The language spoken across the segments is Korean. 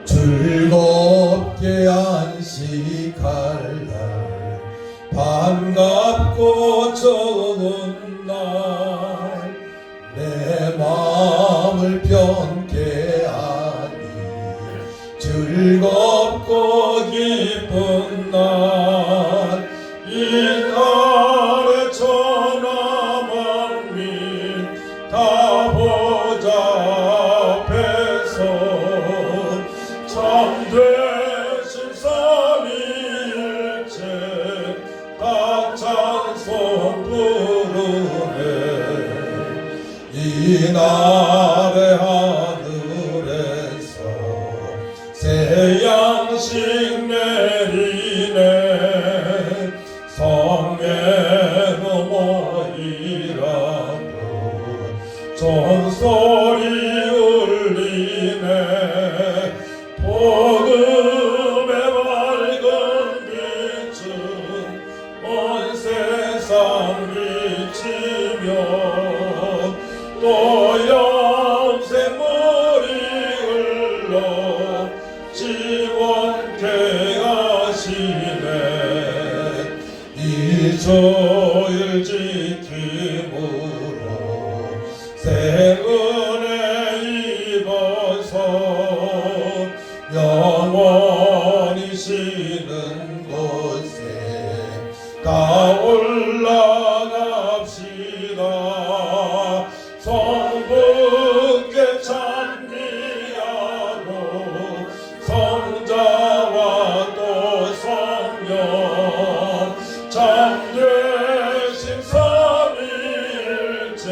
즐겁게 안식할 날 반갑고 좋은 날 내 마음을 편케 하니 즐겁고 기쁜 날 이 날에 천하만민 다 보좌 앞에서 참되신 삼위일체 다 찬송 부르네. 이 날에 하늘에서 새 양식 내리네. 성에 넘어이라고 종소리 울리네. 복음의 밝은 빛은 온 세상 비치며 또 영생물이 흘러 지원케 하시네. 이 주일 지킴으로 새 은혜 입어서 영원히 쉬는 곳에 다 올라갑시다. 성부께 찬미하고 성자와 또 성령 참되신 삼위일체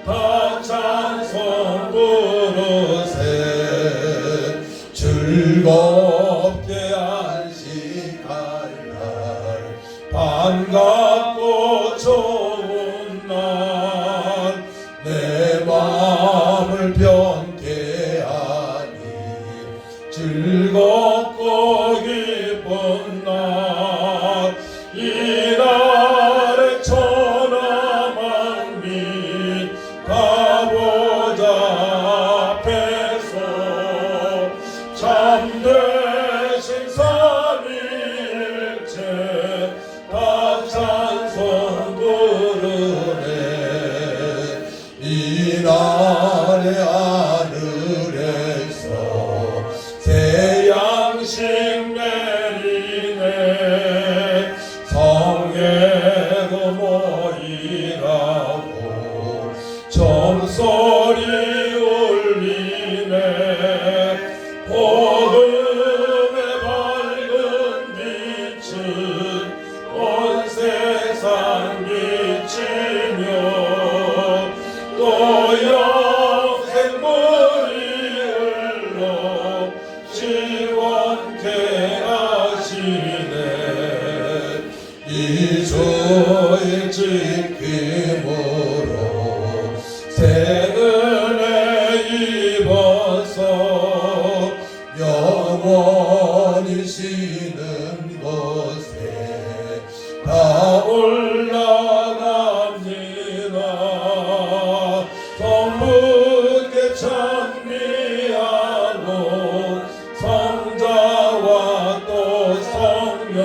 다 찬송 부르세. 즐겁게 안식할 날 반갑고 좋은 날 내 마음을 편케 하니 즐겁고 기쁜 날 이 날에 천하만민 다 보좌 앞에서 참되신 삼위일체 다 찬송 부르네. 이 날에 하늘에서 새 양식 내리네. 성에도 모이라고 종소리 울리네. 복음의 밝은 빛은 온 세상 비치며 또 영생물이 흘러 지원케 하시네. 이 주일 지킴으로 새 은혜 입어서 영원히 쉬는 곳에 다 올라갑니다. 성부께 찬미하고 성자와 또 성령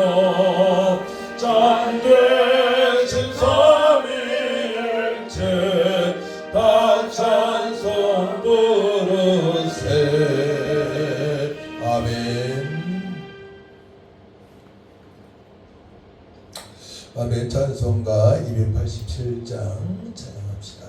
참되신 삼위일체 다 찬송 부르세. 아멘. 아멘. 찬송가 287장 찬양합시다.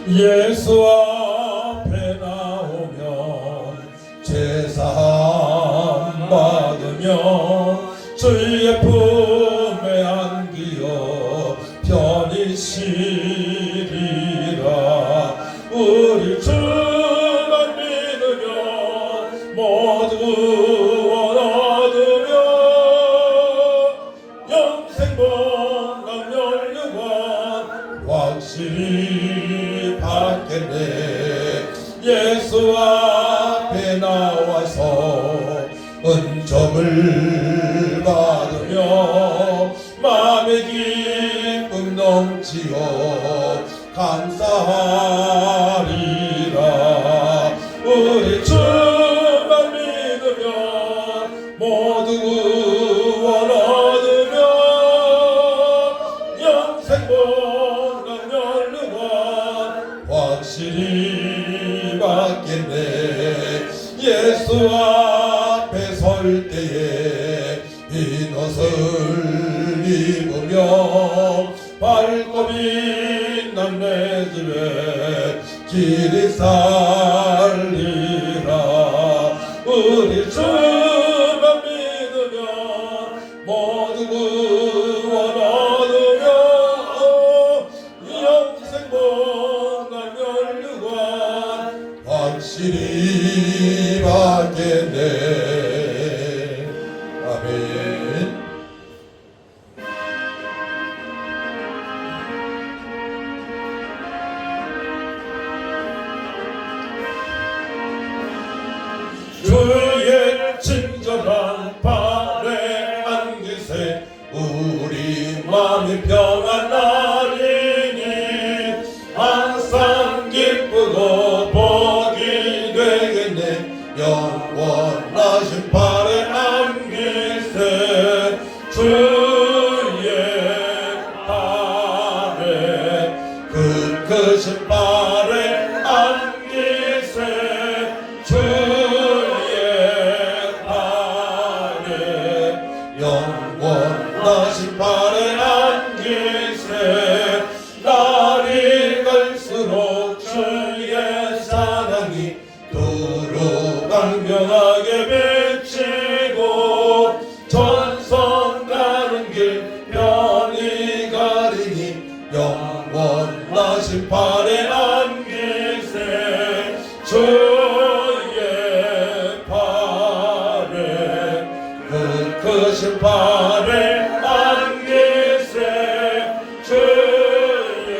예수 앞에 나오며 제사함 받으며 주의 품에 안기어 편히 쉬리라. 우리 주만 믿으며 모두 구원 얻으며 영생 건강 멸류관 확실히 받겠네. 예수 앞에 나와서 은총을 받으며 마음의 길 받겠네. 예수 앞에 설 때에 흰 옷을 입으며 밝고 빛난 내 집에 길이 살리라. 우리 주만 믿으며 모두 구원 얻으며 영생 복락 면류관 확실히 받겠네. 아멘. 주의 친절한 발에 안기세 우리 마음이 평안하리니 항상 기쁘고 복이 되겠네. 영원하신 발에 안기세 주의 발에 그 크신 발에 안기세 영원하신 발에 안기세. 날이 갈수록 주의 사랑이 두루 강명하게 비치고 전선 가는 길 편히 가리니 영원하신 발에 안기세 주의 발에 그 크신 발에 안기세 주의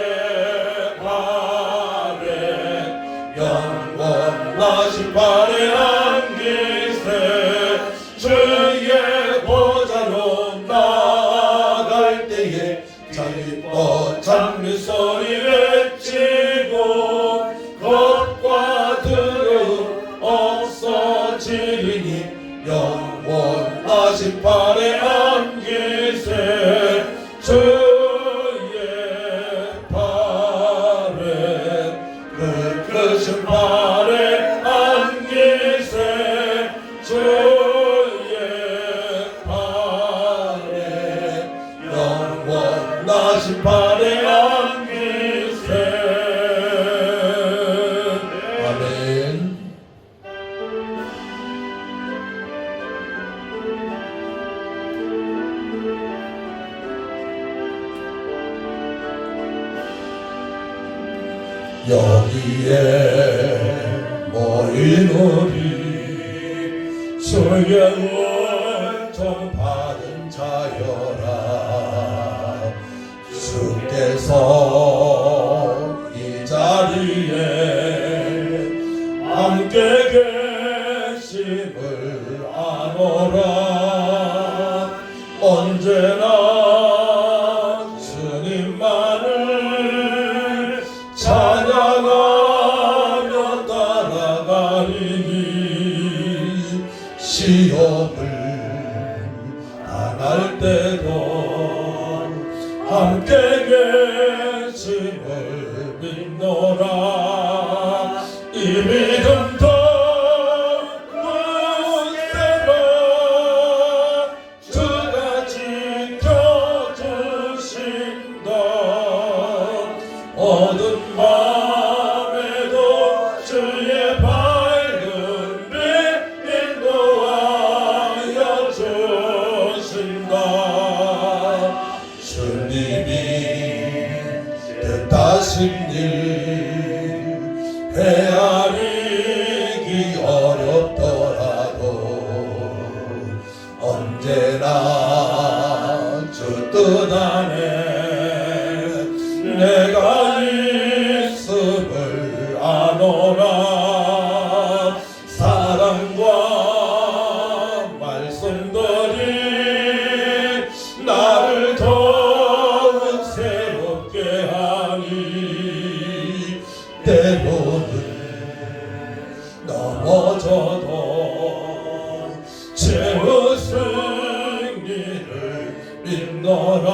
발에 영원하신 발에 안기세. 주의 보좌로 나아갈 때에 기뻐 찬미 소리 외치고 겁과 두려움 없어지리니 영원하신 발에 안기세 주의 발에 그 크신 발에 안기세 주의 발에 영원하신 발에 안기세. 아멘. 여기에 모인 우리 주의 은총 받은 자여라. 주께서 이 자리에 함께 계심을 아노라. 언제나 주님만을 찬양하며 따라가리니 시험을 당할 때도 함께 계심을 믿노라. 이 믿음 덕분세라 주가 지켜주신다. 어두운 밤에도 주의 밝은 빛 인도하여 주신다. 주님이 뜻하신 일 헤아리기 어렵더라도 언제나 주 뜻 안에 내가 있음을 아노라. 사랑과 말씀들이 나를 더욱 새롭게 하니 때로는 넘어져도 최후 승리를 믿노라.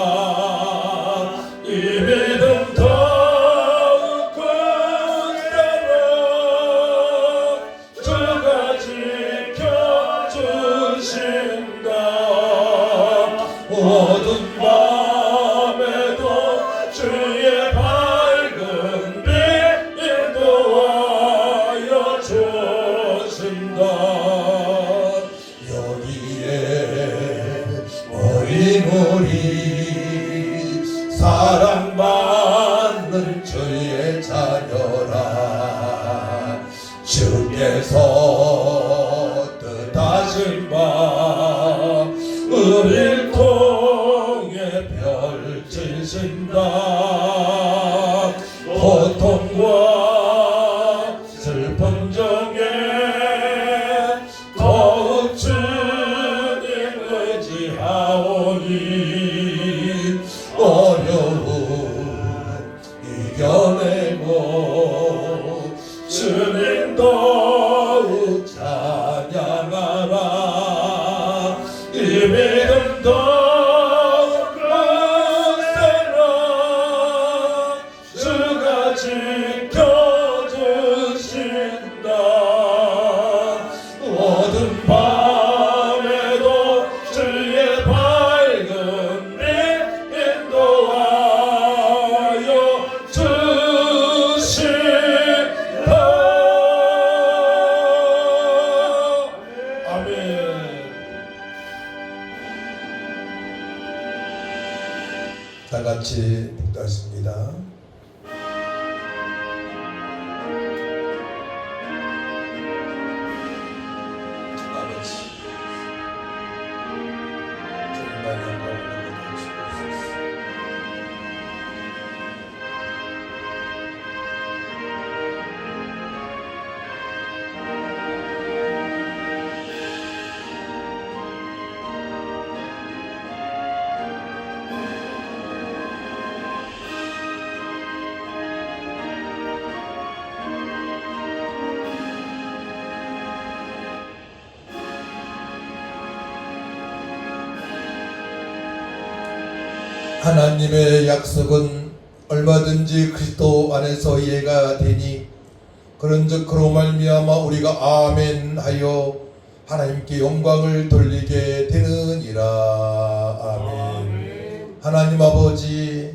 이 믿음 더욱 큰 사랑 뜻하신 바 우릴 통해 펼치신다. 고통과 슬픔 중에 더욱 주님 의지하오니 어려움 이겨내고 주님 더욱 찬양하라. 이 믿음 더욱 강세라. 주가 지켜주신다. 어두운 밤에도 주의 밝은 빛 인도하여 주신다. 아멘. 다 같이 묵도하십니다. 아버지, 주님만이 영광을 받으시옵소서. 하나님의 약속은 얼마든지 그리스도 안에서 이해가 되니 그런즉 그로 말미암아 우리가 아멘하여 하나님께 영광을 돌리게 되느니라. 아멘. 하나님 아버지,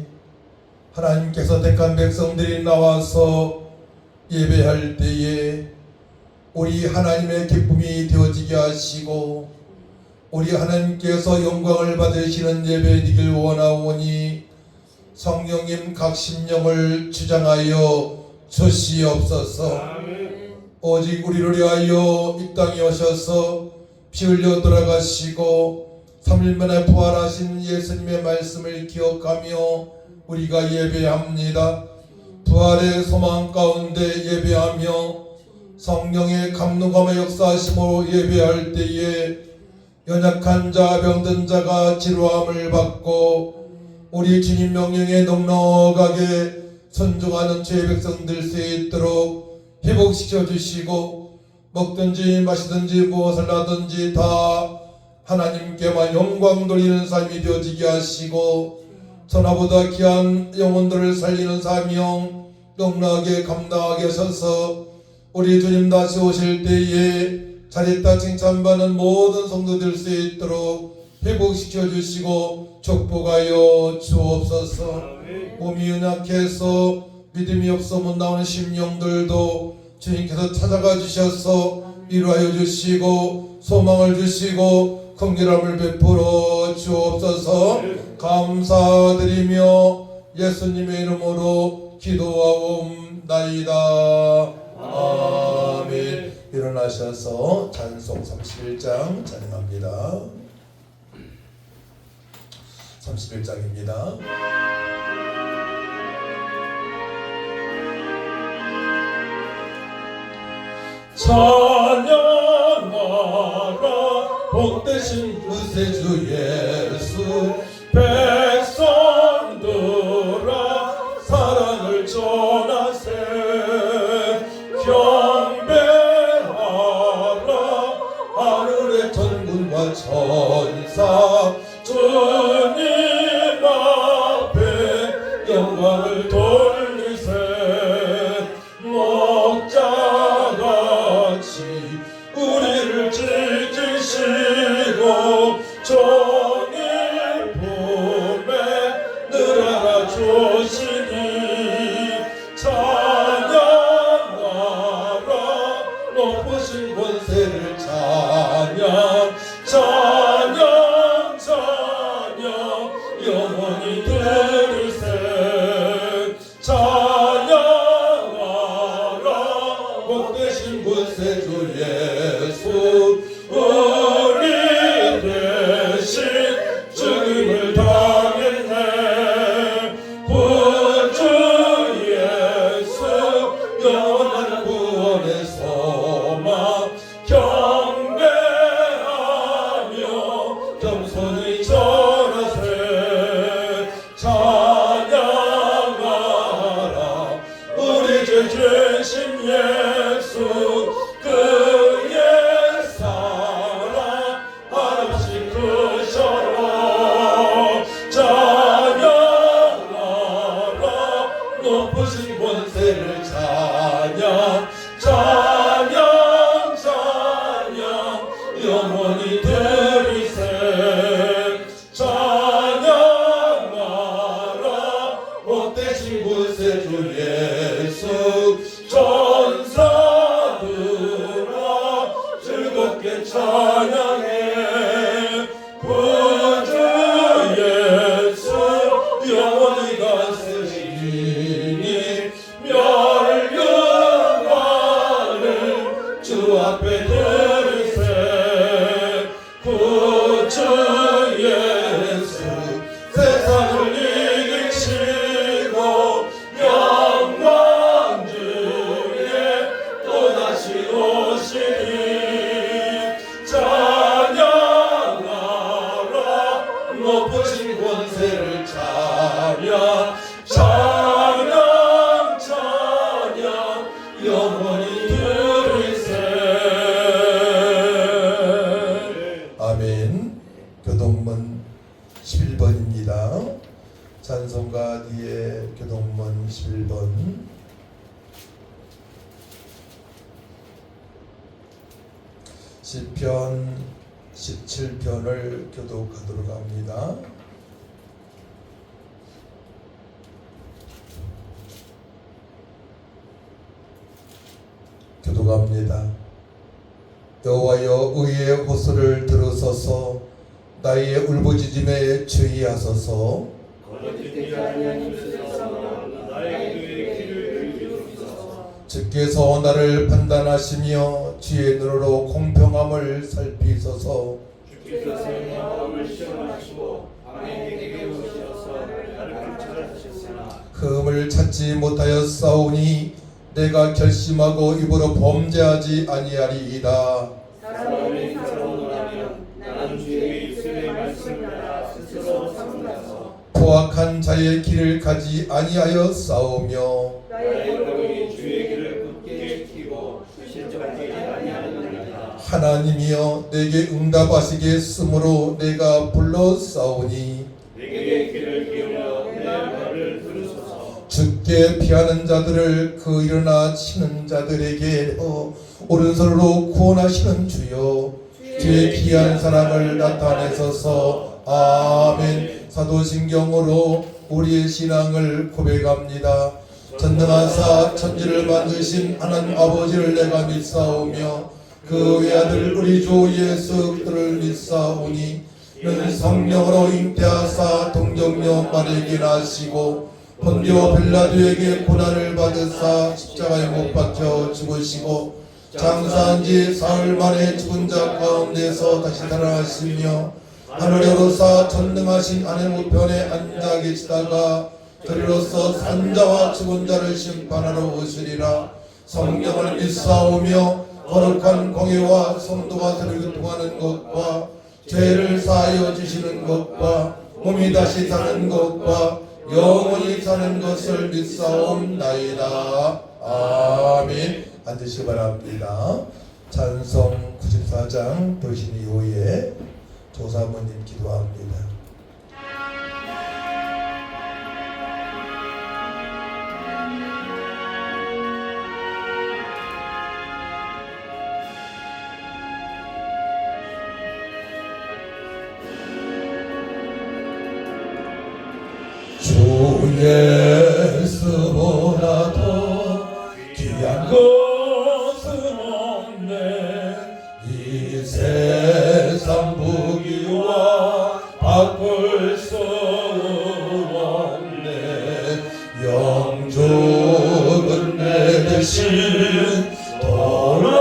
하나님께서 택한 백성들이 나와서 예배할 때에 우리 하나님의 기쁨이 되어지게 하시고 우리 하나님께서 영광을 받으시는 예배 되길 원하오니 성령님 각 심령을 주장하여 주시옵소서. 오직 우리를 위하여 이 땅에 오셔서 피 흘려 돌아가시고 3일 만에 부활하신 예수님의 말씀을 기억하며 우리가 예배합니다. 부활의 소망 가운데 예배하며 성령의 감동감의 역사하심으로 예배할 때에 연약한 자, 병든 자가 지루함을 받고 우리 주님 명령에 넉넉하게 순종하는 주의 백성들 수 있도록 회복시켜 주시고 먹든지 마시든지 무엇을 하든지 다 하나님께만 영광 돌리는 삶이 되어지게 하시고 천하보다 귀한 영혼들을 살리는 사명 넉넉하게 감당하게 하셔서 우리 주님 다시 오실 때에 잘했다 칭찬받는 모든 성도들 수 있도록 회복시켜 주시고 축복하여 주옵소서. 몸이 연약해서 믿음이 없어 못 나오는 심령들도 주님께서 찾아가 주셔서 위로하여 주시고 소망을 주시고 긍휼함을 베풀어 주옵소서. 감사드리며 예수님의 이름으로 기도하옵나이다. 아멘. 일어나셔서 찬송 31장 찬양합니다. 31장입니다. 찬양하라 복되신 구세주 예수 백성들아 사랑을 전하세 하늘의 천군과 천사 주님 앞에 영광을 돌리세 목자같이 우리를 지키시고 종일 품에 늘 알아주시니 찬양하라 높으신 권세를 찬양 찬양 찬양 영원히 들으세 찬양하라 복되신 구세주 예수 우리 대신 죽음을 당했네. 구주 예수 영원한 구원의 소망 경배하며 겸손히 절하세. 찬양하라 우리 주 주신 예수 그의 사랑 한없이 크셔라. 찬양하라 높으신 권세를 찬양 찬양 찬양 영원히 드리세. 찬양하라 못되신 구세주 예수 전사들아 즐겁게 찬양해. 구주 예수 영원히 가시니 멸류관을 주 앞에 드리세. 구주 예수 세상을 이기시고 영광 중에 또다시 오시니 찬양하라 높으신 권세를 찬양 찬양 찬양 영원히 드리세. 아멘. 교동문 11번입니다. 찬송가 뒤에 교동문 11번. 시편 17편을 교독하도록 합니다. 교독합니다. 여호와여 의의 호소를 들으소서. 나의 울부짖음에 주의하소서. 주께서 나를 판단하시며 주의 눈으로 공평함을 살피소서. 주께서 내 마음을 시험하시고 밤에 내게 오셔서 나를 감찰하셨으나 흠을 찾지 못하였사오니 내가 결심하고 입으로 범죄하지 아니하리이다. 사람이 살아오라면 나는 주의 입술의 말씀을 따라 스스로 삼가서 포악한 자의 길을 가지 아니하였사오며 나의 걸음이 주의 길을 굳게 지키고 실족하지 아니하느니라. 하나님이여 내게 응답하시겠으므로 내가 불렀사오니 내게 귀를 기울여 내 말을 들으소서. 주께 피하는 자들을 그 일어나 치는 자들에게 오른손으로 구원하시는 주여 주의 귀한 사랑을 나타내소서. 아멘. 사도신경으로 우리의 신앙을 고백합니다. 전능하사 천지를 만드신 하나님 아버지를 내가 믿사오며 그 외아들 우리 주 예수 그들을 믿사오니 이는 성령으로 잉태하사 동정녀 마리아에게 나시고 본디오 빌라도에게 고난을 받으사 십자가에 못 박혀 죽으시고 장사한 지 사흘 만에 죽은 자 가운데서 다시 살아나시며 하늘에 오르사 전능하신 하나님 우편에 앉아 계시다가 그리로서 산자와 죽은 자를 심판하러 오시리라. 성령을 믿사오며 거룩한 공예와 성도가 서로 교통하는 것과 죄를 사하여 주시는 것과 몸이 다시 사는 것과 영원히 사는 것을 믿사옵나이다. 아멘. 앉으시기 바랍니다. 찬송 94장 돌신 이후에 조사모님 기도합니다. 주 예수보다 더 귀한 것은 없네. 이 세상 부귀와 바꿀 수 없네. 영적은 내 대신 돌아가셨네.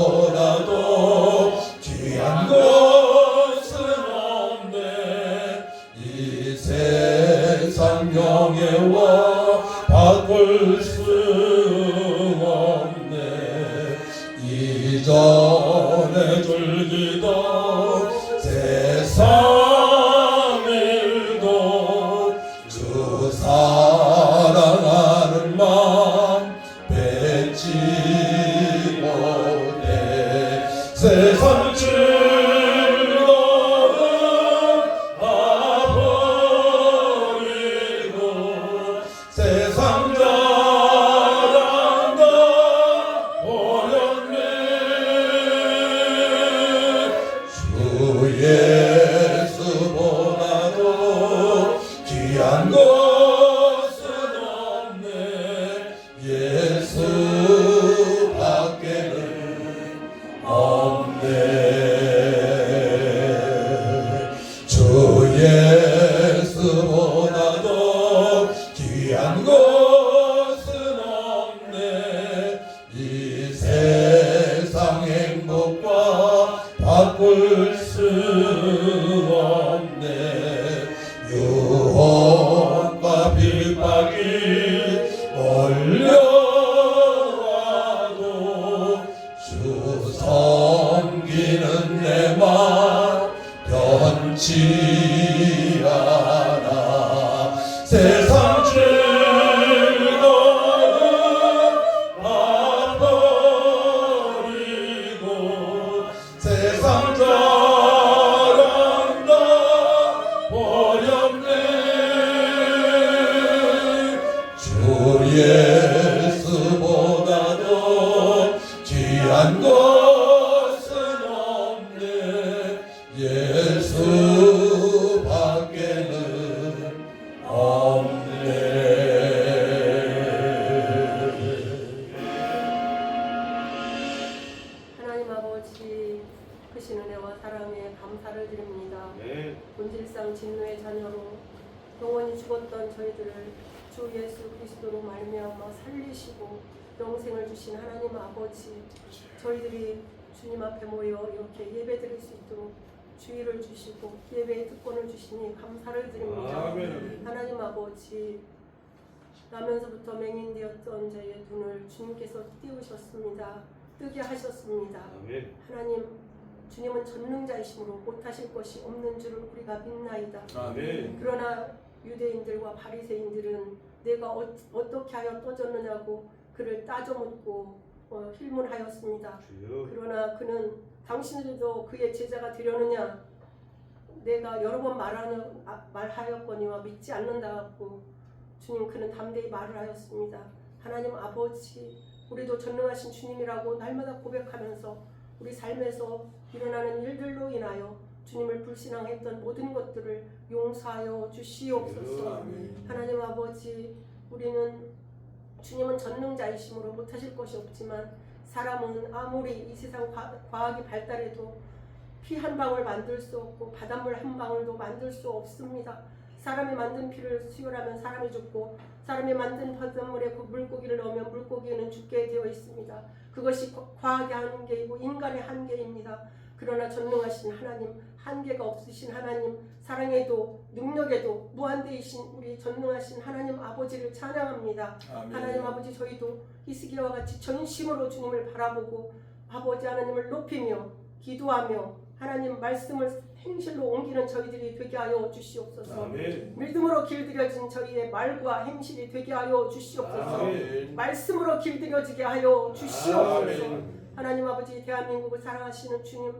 예수보다도 귀한 것은 없네. 이 세상 명예와 바꿀 수 없네. 이전에 즐기던 세상의 일도 주 사랑하는 마음 뱉지 못해. 세상 즐거움 다 버리고 세상 자랑 다 버렸네. 주 예수보다도 귀한 것은 없네. 예수 밖에는 없네. 주 예수보다도 귀한 것은 없네. 이 세상 행복과 바꿀 수 없네. 유혹과 핍박이 몰려와도 주 섬기는 내 맘 변치 않아. 세상 즐거움 다 버리고 세상 자랑 다 버렸네. 주 예수보다도 귀한 것은 없네. 예수 밖에는 없네. 하나님 아버지, 크신 은혜와 사랑에 감사를 드립니다. 본질상 진노의 자녀로 영원히 죽었던 저희들을 주 예수 그리스도로 말미암아 살리시고 영생을 주신 하나님 아버지, 저희들이 주님 앞에 모여 이렇게 예배 드릴 수 있도록 주의를 주시고 예배의 특권을 주시니 감사를 드립니다. 하나님 아버지, 나면서부터 맹인되었던 저의 눈을 주님께서 띄우셨습니다. 뜨게 하셨습니다. 하나님, 주님은 전능자이심으로 못하실 것이 없는 줄을 우리가 믿나이다. 그러나 유대인들과 바리새인들은 내가 어떻게 하여 떠졌느냐고 그를 따져 묻고 힐문하였습니다. 그러나 그는 당신들도 그의 제자가 되려느냐, 내가 여러 번 말하였거니와 믿지 않는다고 주님, 그는 담대히 말을 하였습니다. 하나님 아버지, 우리도 전능하신 주님이라고 날마다 고백하면서 우리 삶에서 일어나는 일들로 인하여 주님을 불신앙했던 모든 것들을 용서하여 주시옵소서. 하나님 아버지, 우리는 주님은 전능자이심으로 못하실 것이 없지만 사람은 아무리 이 세상 과학이 발달해도 피 한 방울 만들 수 없고 바닷물 한 방울도 만들 수 없습니다. 사람이 만든 피를 수혈하면 사람이 죽고 사람이 만든 바닷물에 그 물고기를 넣으면 물고기는 죽게 되어 있습니다. 그것이 과학의 한계이고 인간의 한계입니다. 그러나 전능하신 하나님, 한계가 없으신 하나님, 사랑에도 능력에도 무한대이신 우리 전능하신 하나님 아버지를 찬양합니다. 아멘. 하나님 아버지, 저희도 히스기야와 같이 전심으로 주님을 바라보고 아버지 하나님을 높이며 기도하며 하나님 말씀을 행실로 옮기는 저희들이 되게 하여 주시옵소서. 아멘. 믿음으로 길들여진 저희의 말과 행실이 되게 하여 주시옵소서. 아멘. 말씀으로 길들여지게 하여 주시옵소서. 아멘. 하나님 아버지, 대한민국을 사랑하시는 주님,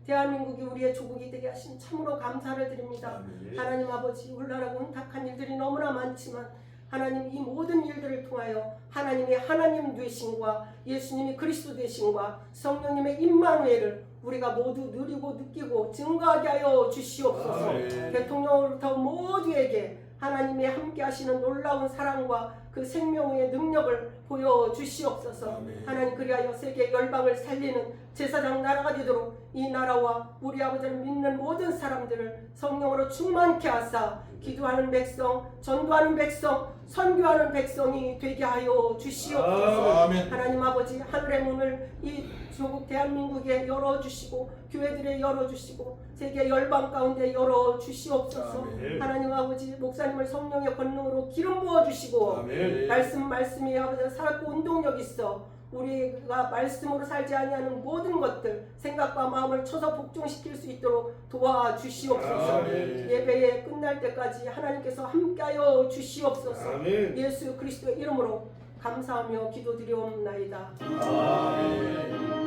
대한민국이 우리의 조국이 되게 하신 참으로 감사를 드립니다. 아멘. 하나님 아버지, 혼란하고 혼탁한 일들이 너무나 많지만 하나님, 이 모든 일들을 통하여 하나님의 하나님 되심과 예수님이 그리스도 되심과 성령님의 임마누엘을 우리가 모두 누리고 느끼고 증거하게 하여 주시옵소서. 대통령으로부터 모두에게 하나님의 함께 하시는 놀라운 사랑과 그 생명의 능력을 보여주시옵소서. 하나님, 그리하여 세계 열방을 살리는 제사장 나라가 되도록 이 나라와 우리 아버지를 믿는 모든 사람들을 성령으로 충만케 하사 기도하는 백성, 전도하는 백성, 선교하는 백성이 되게 하여 주시옵소서. 아멘. 하나님 아버지, 하늘의 문을 이 조국 대한민국에 열어주시고 교회들에 열어주시고 세계 열방 가운데 열어주시옵소서. 아멘. 하나님 아버지, 목사님을 성령의 권능으로 기름 부어주시고 아멘. 말씀이 아버지 살았고 운동력 있어 우리가 말씀으로 살지 아니하는 모든 것들 생각과 마음을 쳐서 복종시킬 수 있도록 도와주시옵소서. 아멘. 예배에 끝날 때까지 하나님께서 함께하여 주시옵소서. 아멘. 예수 그리스도의 이름으로 감사하며 기도드리옵나이다. 아멘.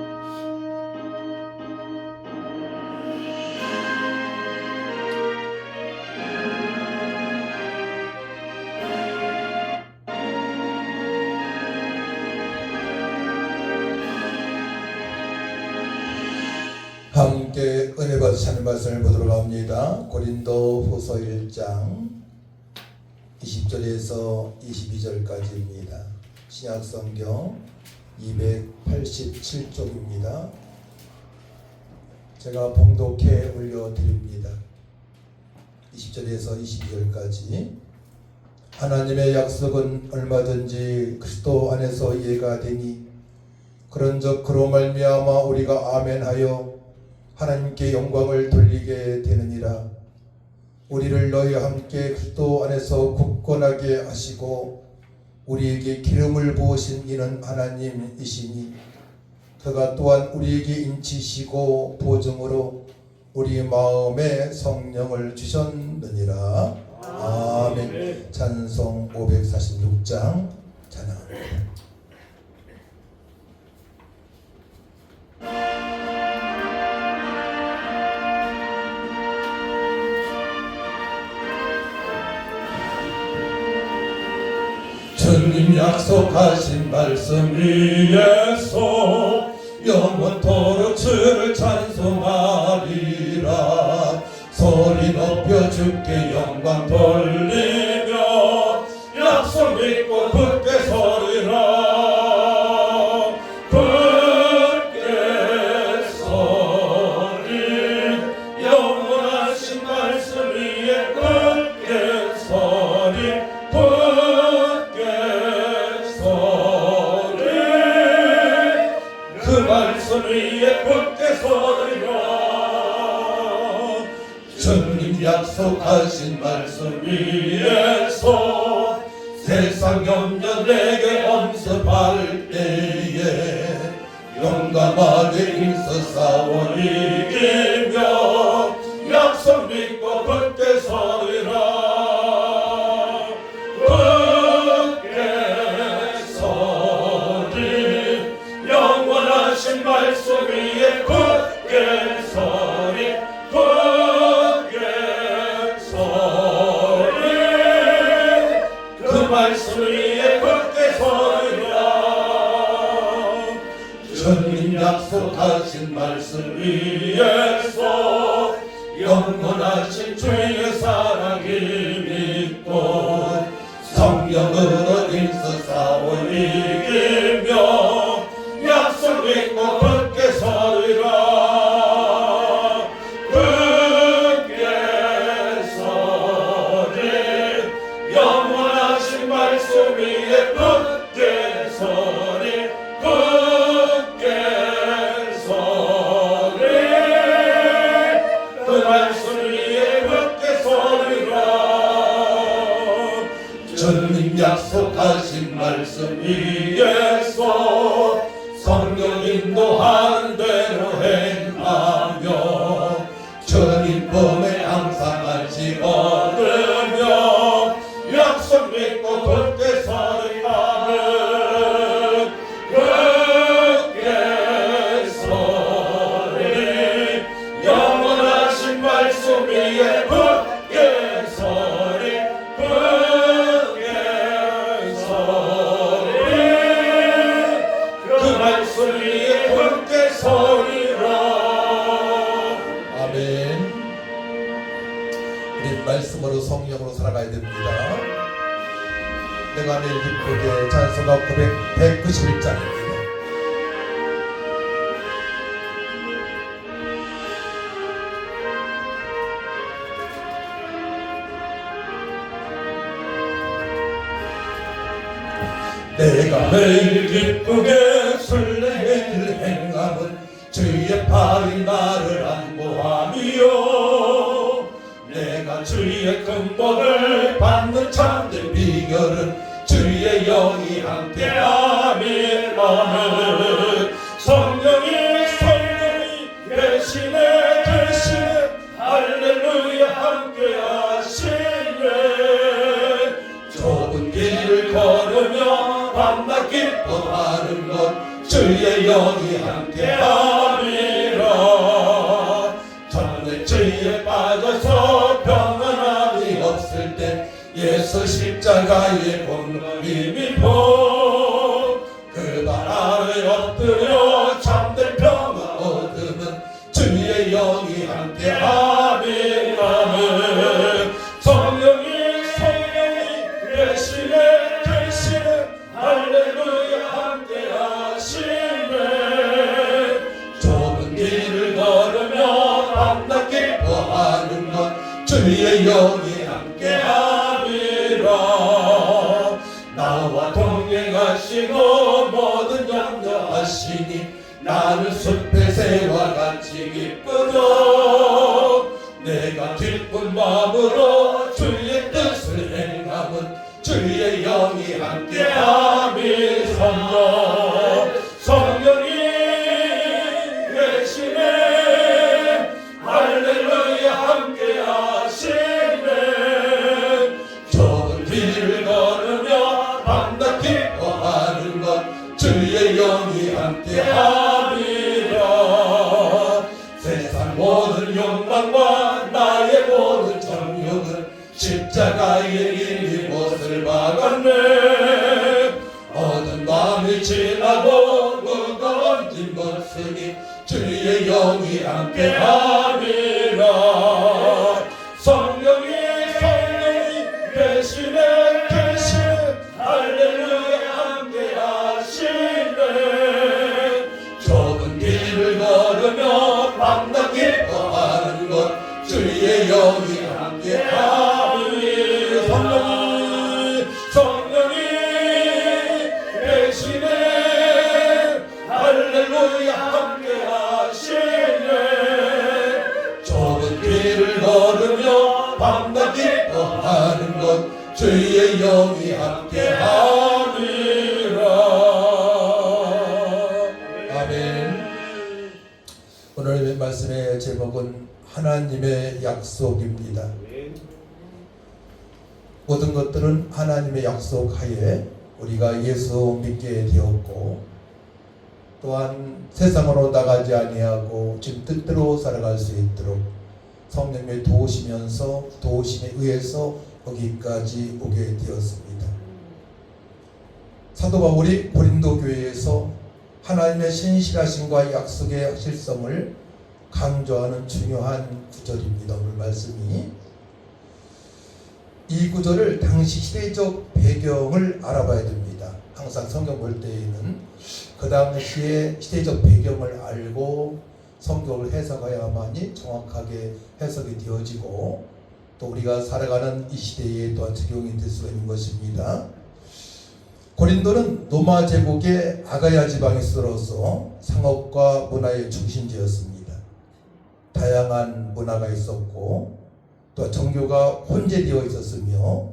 함께 은혜 받으시는 말씀을 보도록 합니다. 고린도 후서 1장 20절에서 22절까지입니다. 신약성경 287쪽입니다. 제가 봉독해 올려드립니다. 20절에서 22절까지. 하나님의 약속은 얼마든지 그리스도 안에서 이해가 되니 그런즉 그로 말미암아 우리가 아멘하여 하나님께 영광을 돌리게 되느니라. 우리를 너희와 함께 그리스도 안에서 굳건하게 하시고 우리에게 기름을 부으신 이는 하나님이시니 그가 또한 우리에게 인치시고 보증으로 우리 마음에 성령을 주셨느니라. 아멘. 찬송 546장 찬양합니다. 주님 약속하신 말씀 위에서 영원토록 주를 찬송하리라. 소리 높여 주께 영광 돌리며 약속 믿고 굳게 서리라. 굳게 서리 영원하신 말씀 위에 굳게 서리. 그 말씀 위에 굳게 서리라. 주님 약속하신 말씀 위에서 세상 염려 내게 엄습할 때에 용감하게 힘써 싸워 이기며 약속 믿고 굳게 서리라. 말씀 위에 굳게 서리. 굳게 서리. 그 말씀 위에 굳게 서리라. 주님 약속하신 말씀 위에서 영원하신 주의 사랑이 믿고 성령으로 힘써 싸워 이기며 약속 믿고 굳게 서리라. 굳게 서리 영원하신 말씀 위에 굳게 서리. 굳게 서리 그 말씀 위에 굳게 서리라. 주님 약속하신 말씀 위에서 성령 인도하는 대로 행하며 주님 품에 항상 안식 얻으며 약속 믿고 굳게 서리라는 굳게 서리 영원하신 말씀 위에 굳게 서리. 굳게 서리 그 말씀 위에 굳게 서리라. 아멘. 우리 말씀으로 성령으로 살아가야 됩니다. 내가 매일 기쁘게 찬송가 191장입니다. 내가 매일 기쁘게 설레길 행함은 주의 팔이 나를 안보함이요 내가 주의 큰 복을 받는 참된 비결은 주의 영이 함께함이라는 성령이 계시네 할렐루야 함께하시네 좁은 길을 걸으며 밤낮 기뻐하는 것 주의 영이 함께함이라 전에 죄에 빠져서 평안함이 없을 때 예수 십자가의 공로임이 그 발 아래 엎드려 참된 평화 얻으면 주의 영이 함께함이라는 성령이 계시네 할렐루야 함께하시네 좁은 길을 걸으며 밤낮 기뻐하는 것 주의 영이 함께함이라 나와 동행하시고 모든 염려하시니 나는 숲의 새와 같이 기쁘도 내가 기쁜 마음으로 주의 뜻을 행함은 주의 영이 함께함이 성령이 계시네 할렐루야 함께하시네 좁은 길을 걸으며 밤낮 기뻐하는 것 주의 영이 함께함이라 세상 모든 욕망과 나의 모든 정욕은 십자가에 이미 못을 박았네 어두운 밤이 지나고 무거운 뒷모습이 주의 영이 함께함이라 성령이 계시네 할렐루야 함께하시네 좁은 길을 걸으며 밤낮 기뻐하는 것 주의 영이 함께함이 성령이 계시네 할렐루야 함께하시네 좁은 길을 걸으며 밤낮 기뻐하는 것 주의 영이 함께함이라 아멘. 오늘 말씀의 제목은 하나님의 약속입니다. 모든 것들은 하나님의 약속하에 우리가 예수 믿게 되었고 또한 세상으로 나가지 아니하고 지금 뜻대로 살아갈 수 있도록 성령의 도우시면서 도우심에 의해서 여기까지 오게 되었습니다. 사도 바울이 고린도 교회에서 하나님의 신실하심과 약속의 확실성을 강조하는 중요한 구절입니다. 오늘 말씀이 이 구절을 당시 시대적 배경을 알아봐야 됩니다. 항상 성경 볼 때에는 그 당시의 시대적 배경을 알고 성경을 해석해야만이 정확하게 해석이 되어지고 또 우리가 살아가는 이 시대에 또한 적용이 될 수가 있는 것입니다. 고린도는 로마 제국의 아가야 지방에 있어서 상업과 문화의 중심지였습니다. 다양한 문화가 있었고 또 종교가 혼재되어 있었으며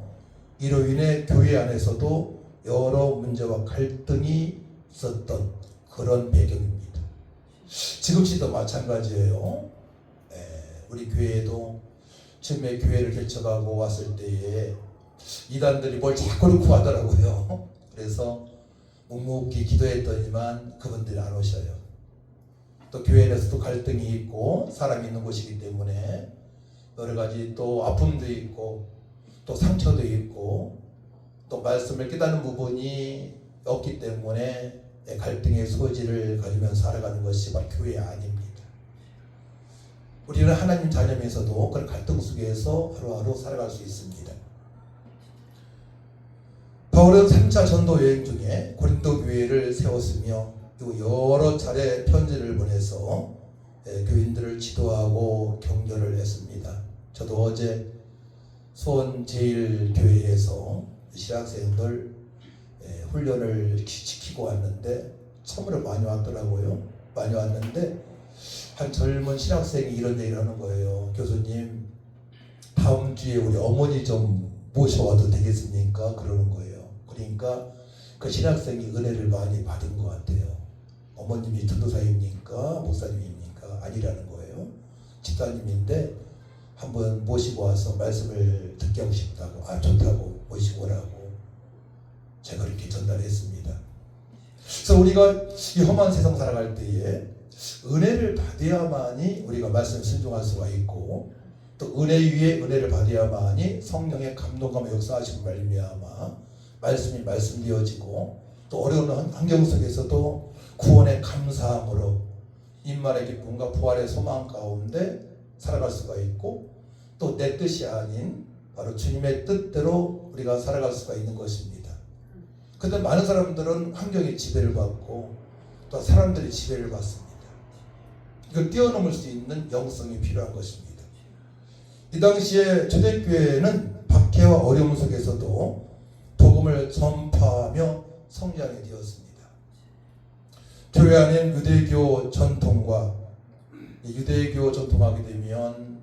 이로 인해 교회 안에서도 여러 문제와 갈등이 있었던 그런 배경입니다. 지금 시도 마찬가지예요. 우리 교회도 처음에 교회를 개척하고 왔을 때에 이단들이 뭘 자꾸 구하더라고요. 그래서 묵묵히 기도했더니만 그분들이 안 오셔요. 또 교회 내에서도 갈등이 있고 사람이 있는 곳이기 때문에 여러 가지 또 아픔도 있고 또 상처도 있고 또 말씀을 깨닫는 부분이 없기 때문에 갈등의 소지를 가지면서 살아가는 것이 바로 교회 아닙니다. 우리는 하나님 자녀면서도 그런 갈등 속에서 하루하루 살아갈 수 있습니다. 바울은 3차 전도 여행 중에 고린도 교회를 세웠으며 여러 차례 편지를 보내서 교인들을 지도하고 격려를 했습니다. 저도 어제 수원 제일교회에서 신학생들 훈련을 지키고 왔는데 처음으로 많이 왔더라고요. 많이 왔는데 한 젊은 신학생이 이런 얘기를 하는 거예요. 교수님, 다음 주에 우리 어머니 좀 모셔와도 되겠습니까? 그러는 거예요. 그러니까 그 신학생이 은혜를 많이 받은 것 같아요. 어머님이 전도사입니까? 목사님입니까? 아니라는 거예요. 집사님인데 한번 모시고 와서 말씀을 듣게 하고 싶다고, 아 좋다고 모시고 오라고 제가 이렇게 전달했습니다. 그래서 우리가 이 험한 세상 살아갈 때에 은혜를 받아야만이 우리가 말씀에 순종할 수가 있고, 또 은혜 위에 은혜를 받아야만이 성령의 감동감을 역사하시고 말미암아 말씀이 말씀되어지고, 또 어려운 환경 속에서도 구원의 감사함으로 임만의 기쁨과 부활의 소망 가운데 살아갈 수가 있고, 또 내 뜻이 아닌 바로 주님의 뜻대로 우리가 살아갈 수가 있는 것입니다. 그런데 많은 사람들은 환경의 지배를 받고 또 사람들의 지배를 받습니다. 이걸 뛰어넘을 수 있는 영성이 필요한 것입니다. 이 당시에 초대교회는 박해와 어려움 속에서도 복음을 전파하며 성장이 되었습니다. 교회 안엔 유대교 전통과, 유대교 전통하게 되면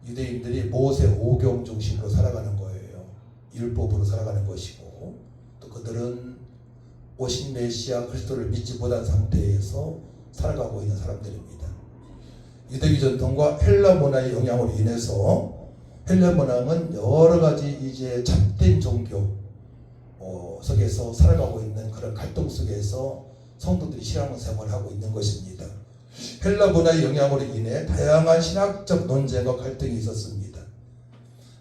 유대인들이 모세 오경 중심으로 살아가는 거예요. 율법으로 살아가는 것이고, 또 그들은 오신 메시아 그리스도를 믿지 못한 상태에서 살아가고 있는 사람들입니다. 유대교 전통과 헬라 문화의 영향으로 인해서 헬라 문화는 여러 가지 이제 참된 종교 속에서 살아가고 있는 그런 갈등 속에서 성도들이 신앙생활을 하고 있는 것입니다. 헬라 문화의 영향으로 인해 다양한 신학적 논쟁과 갈등이 있었습니다.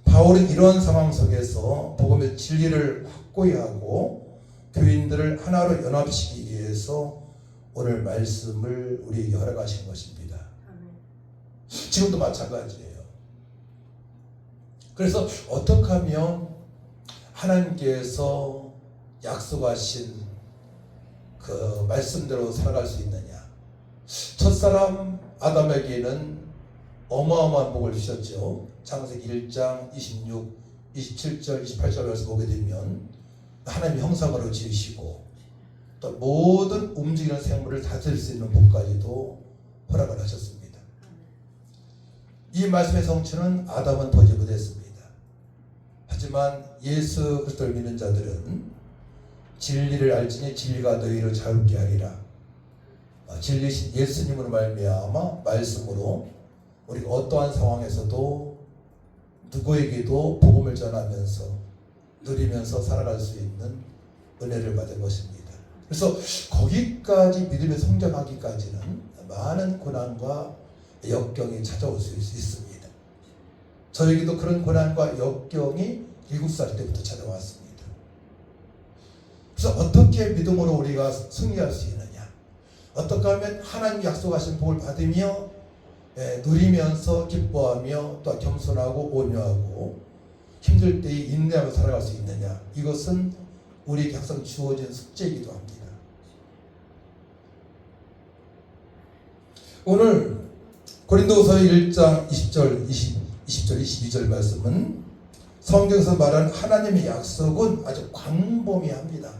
바울은 이런 상황 속에서 복음의 진리를 확고히 하고 교인들을 하나로 연합시키기 위해서 오늘 말씀을 우리에게 허락하신 것입니다. 지금도 마찬가지예요. 그래서 어떻게 하면 하나님께서 약속하신 그 말씀대로 살아갈 수 있느냐. 첫사람 아담에게는 어마어마한 복을 주셨죠. 창세기 1장 26, 27절, 28절에서 보게 되면 하나님의 형상으로 지으시고 또 모든 움직이는 생물을 다스릴 수 있는 복까지도 허락을 하셨습니다. 이 말씀의 성취는 아담은 보지 못했습니다. 하지만 예수 그리스도를 믿는 자들은 진리를 알지니 진리가 너희를 자유케 하리라. 진리신 예수님으로 말미암아 말씀으로 우리가 어떠한 상황에서도 누구에게도 복음을 전하면서 누리면서 살아갈 수 있는 은혜를 받은 것입니다. 그래서 거기까지 믿음에 성장하기까지는 많은 고난과 역경이 찾아올 수 있습니다. 저에게도 그런 고난과 역경이 7살 때부터 찾아왔습니다. 그래서 어떻게 믿음으로 우리가 승리할 수 있느냐, 어떻게 하면 하나님 약속하신 복을 받으며 누리면서 기뻐하며 또 겸손하고 온유하고 힘들 때에 인내하며 살아갈 수 있느냐, 이것은 우리에게 항상 주어진 숙제이기도 합니다. 오늘 고린도서 1장 20절, 22절 말씀은 성경에서 말하는 하나님의 약속은 아주 광범위합니다.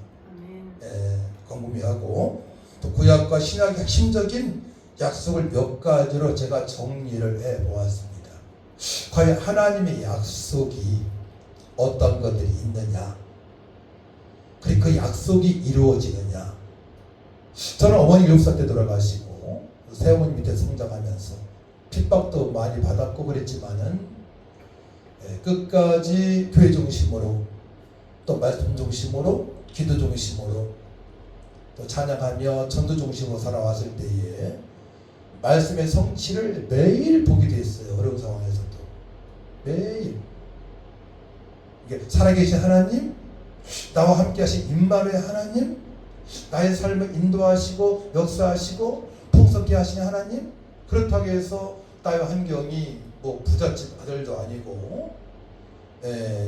광범위하고 또 구약과 신약의 핵심적인 약속을 몇 가지로 제가 정리를 해보았습니다. 과연 하나님의 약속이 어떤 것들이 있느냐, 그리고 그 약속이 이루어지느냐. 저는 어머니 7살 때 돌아가시고 새어머니 밑에 성장하면서 핍박도 많이 받았고 그랬지만은 끝까지 교회 중심으로 또 말씀 중심으로 기도 중심으로 또 찬양하며 전도 중심으로 살아왔을 때에 말씀의 성취를 매일 보게 됐어요. 어려운 상황에서도 매일 이게 살아계신 하나님, 나와 함께 하신 임마누엘 하나님, 나의 삶을 인도하시고 역사하시고 풍성케 하시는 하나님. 그렇다고 해서 나의 환경이 뭐 부잣집 아들도 아니고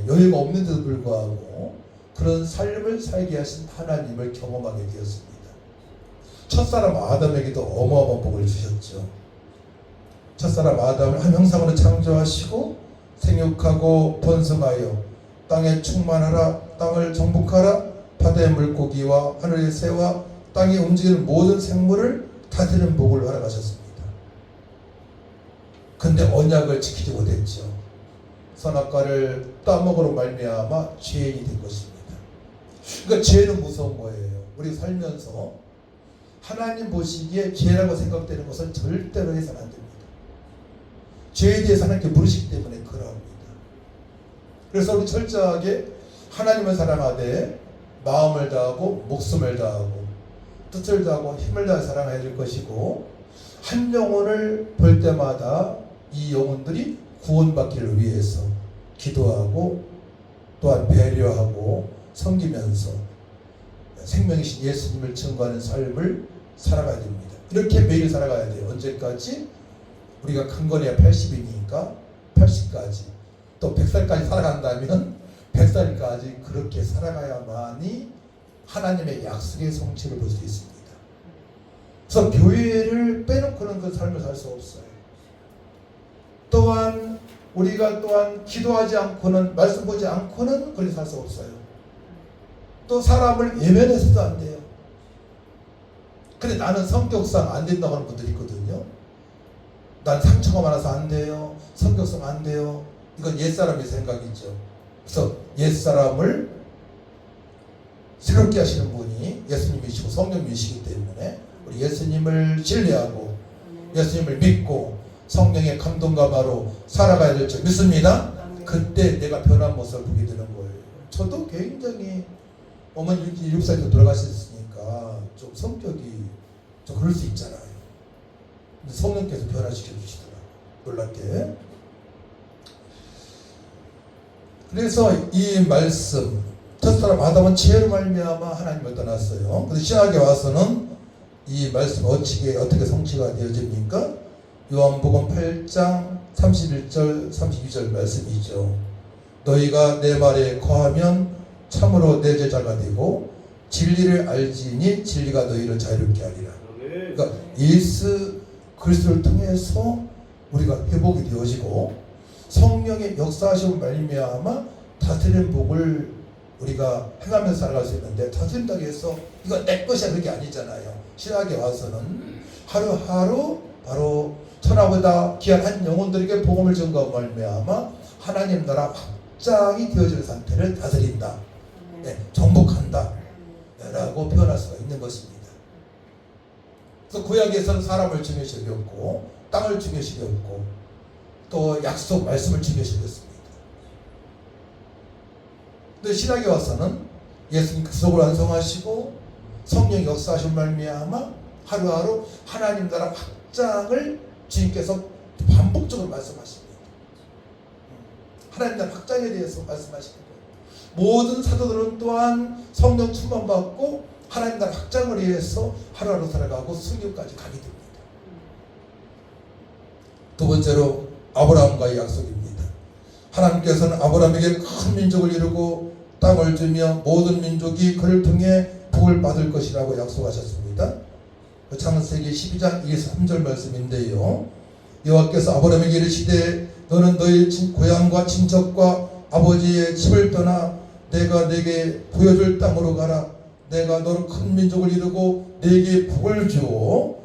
여유가 없는데도 불구하고 그런 삶을 살게 하신 하나님을 경험하게 되었습니다. 첫사람 아담에게도 어마어마한 복을 주셨죠. 첫사람 아담을 한 형상으로 창조하시고 생육하고 번성하여 땅에 충만하라, 땅을 정복하라, 바다의 물고기와 하늘의 새와 땅에 움직이는 모든 생물을 다스리는 복을 허락하셨습니다. 근데 언약을 지키지 못했죠. 선악과를 따먹으로 말미암아 죄인이 된 것입니다. 그러니까 죄는 무서운 거예요. 우리 살면서 하나님 보시기에 죄라고 생각되는 것은 절대로 해서는 안 됩니다. 죄에 대해서 하나님께 물으시기 때문에 그러합니다. 그래서 우리 철저하게 하나님을 사랑하되 마음을 다하고 목숨을 다하고 뜻을 다하고 힘을 다해 사랑해야 될 것이고, 한 영혼을 볼 때마다 이 영혼들이 구원받기를 위해서 기도하고 또한 배려하고 섬기면서 생명이신 예수님을 증거하는 삶을 살아가야 됩니다. 이렇게 매일 살아가야 돼요. 언제까지? 우리가 강건해야 80이니까 80까지, 또 100살까지 살아간다면 100살까지 그렇게 살아가야만이 하나님의 약속의 성취를 볼 수 있습니다. 그래서 교회를 빼놓고는 그 삶을 살 수 없어요. 또한 우리가 또한 기도하지 않고는, 말씀 보지 않고는 그렇게 살 수 없어요. 또 사람을 외면해서도 안 돼요. 근데 나는 성격상 안 된다고 하는 분들이 있거든요. 난 상처가 많아서 안 돼요. 성격상 안 돼요. 이건 옛사람의 생각이죠. 그래서 옛사람을 새롭게 하시는 분이 예수님이시고 성령님이시기 때문에 우리 예수님을 신뢰하고 예수님을 믿고 성령의 감동감화로 살아가야 될 줄 믿습니다. 그때 내가 변한 모습을 보게 되는 거예요. 저도 굉장히 어머니 6살부터 돌아가셨으니까 좀 성격이 좀 그럴 수 있잖아요. 근데 성령께서 변화시켜 주시더라고요. 놀랍게. 그래서 이 말씀, 첫사람 아담은 죄로 말미암아 하나님을 떠났어요. 그래서 신약에 와서는 이 말씀 어떻게 성취가 되어집니까? 요한복음 8장 31절 32절 말씀이죠. 너희가 내 말에 거하면 참으로 내 제자가 되고 진리를 알지니 진리가 너희를 자유롭게 하리라. 그러니까 예수 그리스도를 통해서 우리가 회복이 되어지고 성령의 역사하심을 말미암아 다스리는 복을 우리가 행하면서 살아갈 수 있는데, 다스린다고 해서 이거 내 것이야 그게 아니잖아요. 신학에 와서는 하루하루 바로 천하보다 귀한 한 영혼들에게 복음을 전가하고 말미암아 하나님 나라 확장이 되어지는 상태를 다스린다, 정복한다 라고 표현할 수가 있는 것입니다. 그래서 구약에서는 사람을 중요시 여겼고 땅을 중요시 여겼고 또 약속 말씀을 중요시 여겼습니다. 근데 신약에 와서는 예수님 그속을 완성하시고 성령 역사하신 말미암아 하루하루 하나님 나라 확장을 주님께서 반복적으로 말씀하십니다. 하나님 나라 확장에 대해서 말씀하시는 거예요. 모든 사도들은 또한 성령 충만받고 하나님 나라 확장을 위해서 하루하루 살아가고 순교까지 가게 됩니다. 두 번째로 아브라함과의 약속입니다. 하나님께서는 아브라함에게 큰 민족을 이루고 땅을 주며 모든 민족이 그를 통해 복을 받을 것이라고 약속하셨습니다. 창세기 12장 2-3절 말씀인데요. 여호와께서 아브라함에게 이르시되 너는 너희 고향과 친척과 아버지의 집을 떠나 내가 내게 보여줄 땅으로 가라. 내가 너를 큰 민족을 이루고 내게 복을 주어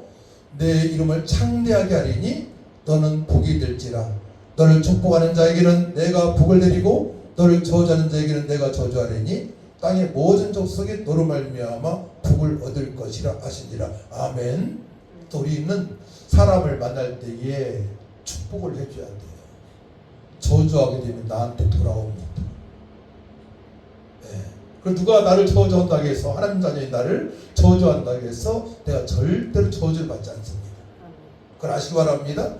내 이름을 창대하게 하리니 너는 복이 될지라. 너를 축복하는 자에게는 내가 복을 내리고 너를 저주하는 자에게는 내가 저주하리니 땅의 모든 족속이 너로 말미암아 복을 얻을 것이라 하시니라. 아멘. 또 우리는 사람을 만날 때에 축복을 해줘야 돼요. 저주하게 되면 나한테 돌아옵니다. 그리고 누가 나를 저주한다고 해서, 하나님 자녀인 나를 저주한다고 해서 내가 절대로 저주를 받지 않습니다. 그걸 아시기 바랍니다.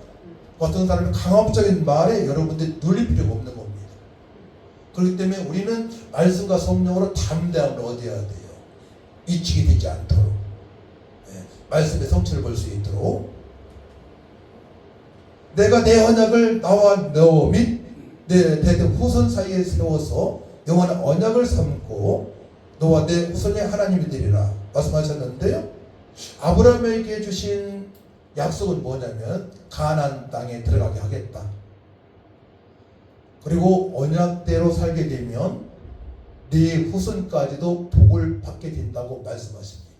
어떤 사람이 강압적인 말에 여러분들이 눌릴 필요가 없는 겁니다. 그렇기 때문에 우리는 말씀과 성령으로 담대함을 얻어야 돼요. 잊히게 되지 않도록, 말씀의 성취를 볼 수 있도록. 내가 내 언약을 나와 너 및 내 대대 후손 사이에 세워서 영원한 언약을 삼고 너와 내 후손의 하나님이 되리라 말씀하셨는데요. 아브라함에게 주신 약속은 뭐냐면 가나안 땅에 들어가게 하겠다. 그리고 언약대로 살게 되면 네 후손까지도 복을 받게 된다고 말씀하십니다.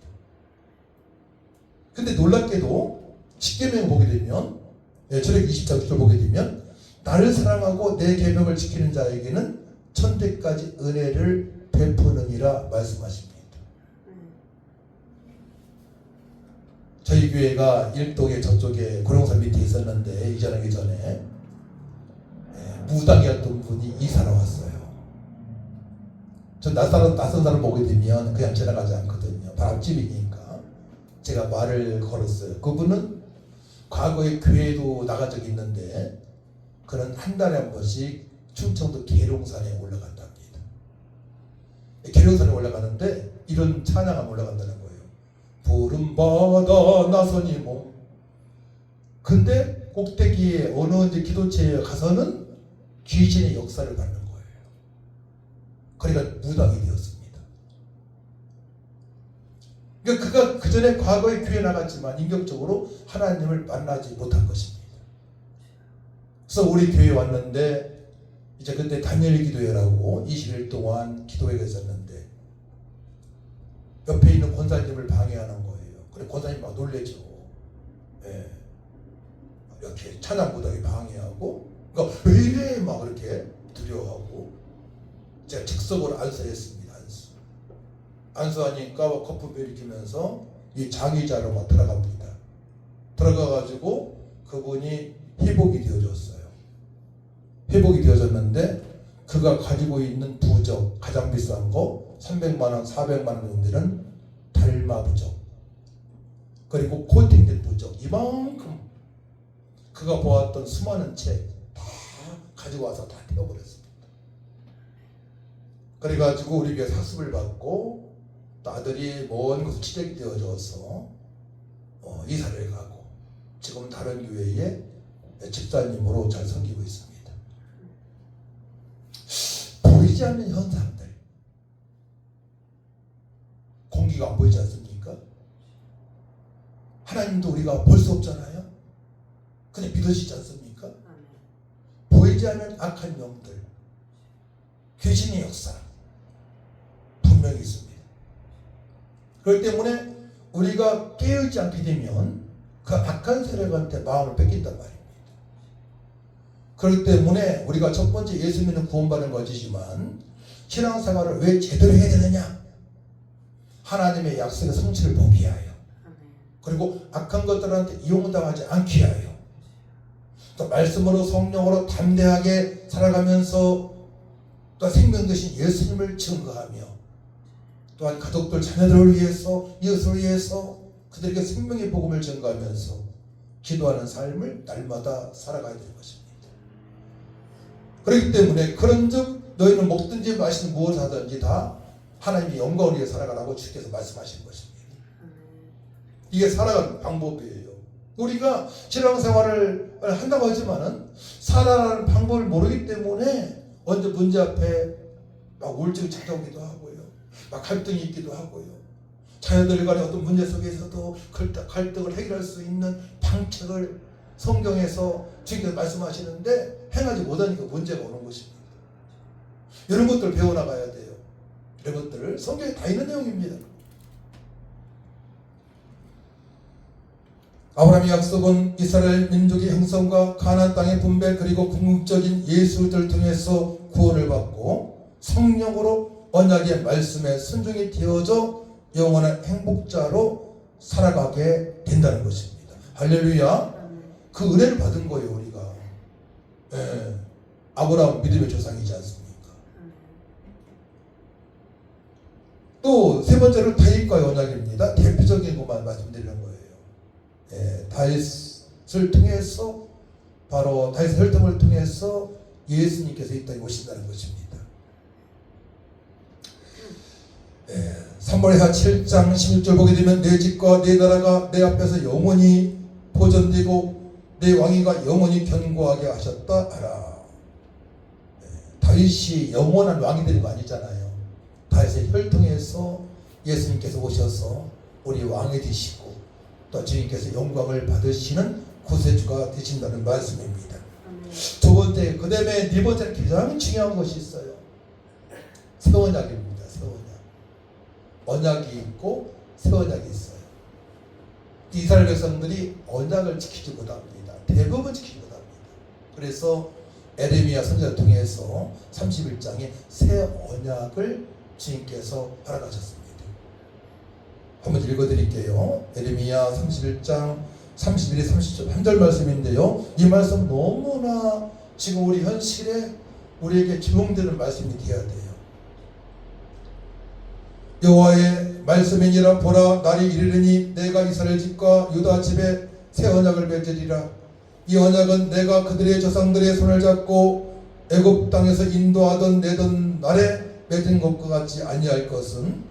근데 놀랍게도 십계명 보게 되면 출애굽기 24절 보게 되면 나를 사랑하고 내 계명을 지키는 자에게는 천대까지 은혜를 베푸느니라 말씀하십니다. 저희 교회가 일동에 저쪽에 고령산 밑에 있었는데 이전하기 전에 무당이었던 분이 이사를 왔어요. 전 낯선 사람 보게 되면 그냥 지나가지 않거든요. 바로 앞집이니까. 제가 말을 걸었어요. 그분은 과거에 교회도 나간 적이 있는데 그는 한 달에 한 번씩 충청도 계룡산에 올라간답니다. 계룡산에 올라가는데 이런 찬양하면 올라간다는 거예요. 푸른 바다 나선이 뭐. 근데 꼭대기에 어느 이제 기도체에 가서는 귀신의 역사를 받는 거예요. 그러니까 무당이 되었습니다. 그러니까 그가 그 전에 과거에 교회 나갔지만 인격적으로 하나님을 만나지 못한 것입니다. 그래서 우리 교회에 왔는데 이제 그때 다니엘 기도회라고 20일 동안 기도회가 있었는데 옆에 있는 권사님을 방해하는 거예요. 그래 권사님 막 놀래죠. 예. 이렇게 찬양 무당이 방해하고, 그러니까 왜 이래 막 그렇게 두려워하고, 제가 즉석으로 안수했습니다. 안수하니까 거품이 일으키면서 이 장의자로 막 들어갑니다. 들어가가지고 그분이 회복이 되어졌어요. 회복이 되어졌는데 그가 가지고 있는 부적 가장 비싼 거 300만 원, 400만 원 정도는 달마 부적, 그리고 코팅된 부적 이만큼 그가 보았던 수많은 책 다 가지고 와서 다 태워버렸습니다. 그래가지고 우리 교회 사습을 받고 또 아들이 먼 곳에 취직이 되어져서 이사를 가고 지금 다른 교회에 집사님으로 잘 섬기고 있습니다. 보이지 않는 현상들, 공기가 안 보이지 않습니까? 하나님도 우리가 볼 수 없잖아요. 그냥 믿으시지 않습니까? 보이지 않는 악한 영들, 귀신의 역사 분명히 있습니다. 그렇기 때문에 우리가 깨어있지 않게 되면 그 악한 세력한테 마음을 뺏긴단 말입니다. 그렇기 때문에 우리가 첫 번째 예수 믿는 구원받는 것이지만 신앙생활을 왜 제대로 해야 되느냐? 하나님의 약속의 성취를 보기 위하여, 그리고 악한 것들한테 이용당하지 않기 위하여, 또 말씀으로 성령으로 담대하게 살아가면서 또 생명 되신 예수님을 증거하며, 또한 가족들 자녀들을 위해서 이웃을 위해서 그들에게 생명의 복음을 증거하면서 기도하는 삶을 날마다 살아가야 되는 것입니다. 그렇기 때문에 그런즉 너희는 먹든지 마시든 무엇을 하든지 다 하나님의 영광을 위해 살아가라고 주께서 말씀하시는 것입니다. 이게 살아가는 방법이에요. 우리가 신앙생활을 한다고 하지만은 살아가는 방법을 모르기 때문에 언제 문제 앞에 막 우울증이 찾아오기도 하고요, 막 갈등이 있기도 하고요, 자녀들 간의 어떤 문제 속에서도 갈등을 해결할 수 있는 방책을 성경에서 주님께서 말씀하시는데 행하지 못하니까 문제가 오는 것입니다. 이런 것들을 배워나가야 돼요. 이런 것들을 성경에 다 있는 내용입니다. 아브라함의 약속은 이스라엘 민족의 형성과 가나안 땅의 분배, 그리고 궁극적인 예수를 통해서 구원을 받고 성령으로 언약의 말씀에 순종이 되어져 영원한 행복자로 살아가게 된다는 것입니다. 할렐루야. 그 은혜를 받은 거예요, 우리가. 예. 아브라함 믿음의 조상이지 않습니까? 또 세 번째로 다윗과의 언약입니다. 대표적인 것만 말씀드리는 거예요. 예, 다윗을 통해서, 바로 다윗의 혈통을 통해서 예수님께서 이 땅에 오신다는 것입니다. 예, 사무엘하 7장 16절 보게 되면 내 집과 내 나라가 내 앞에서 영원히 보존되고 내 왕위가 영원히 견고하게 하셨다 하라. 예, 다윗이 영원한 왕이 되는 거 아니잖아요. 다윗의 혈통에서 예수님께서 오셔서 우리 왕이 되시고 또 주님께서 영광을 받으시는 구세주가 되신다는 말씀입니다. 두 번째, 그 다음에 네 번째는 가장 중요한 것이 있어요. 새 언약입니다. 언약이 있고 새 언약이 있어요. 이스라엘 백성들이 언약을 지키지 못합니다. 대부분 지키지 못합니다. 그래서 에레미야 선지자를 통해서 31장에 새 언약을 주님께서 허락하셨습니다. 한번 읽어드릴게요. 에레미야 31장 31에 30절 한 절 말씀인데요. 이 말씀 너무나 지금 우리 현실에 우리에게 적용되는 말씀이 되어야 돼요. 여호와의 말씀이니라. 보라, 날이 이르리니 내가 이스라엘 집과 유다 집에 새 언약을 맺으리라. 이 언약은 내가 그들의 조상들의 손을 잡고 애굽 땅에서 인도하던 내던 날에 맺은 것과 같이 아니할 것은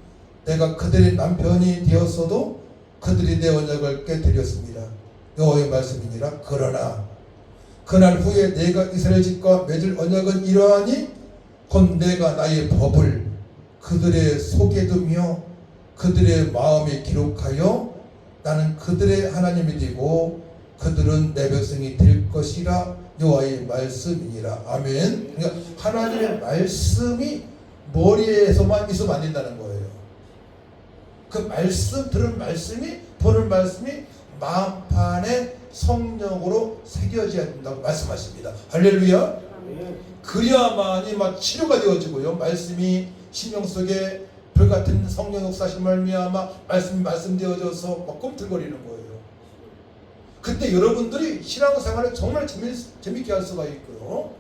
내가 그들의 남편이 되었어도 그들이 내 언약을 깨뜨렸습니다. 여호와의 말씀이니라. 그러나 그날 후에 내가 이스라엘 집과 맺을 언약은 이러하니 곧 내가 나의 법을 그들의 속에 두며 그들의 마음에 기록하여 나는 그들의 하나님이 되고 그들은 내 백성이 될 것이라. 여호와의 말씀이니라. 아멘. 그러니까 하나님의 말씀이 머리에서만 있으면 안 된다는 거예요. 그 말씀, 들은 말씀이, 보는 말씀이 마음판에 성령으로 새겨져야 된다고 말씀하십니다. 할렐루야. 그래야만이 막 치료가 되어지고요. 말씀이 심령 속에 불같은 성령 역사신 말미암아 말씀이 말씀되어져서 막 꿈틀거리는 거예요. 그때 여러분들이 신앙생활을 정말 재밌게 할 수가 있고요.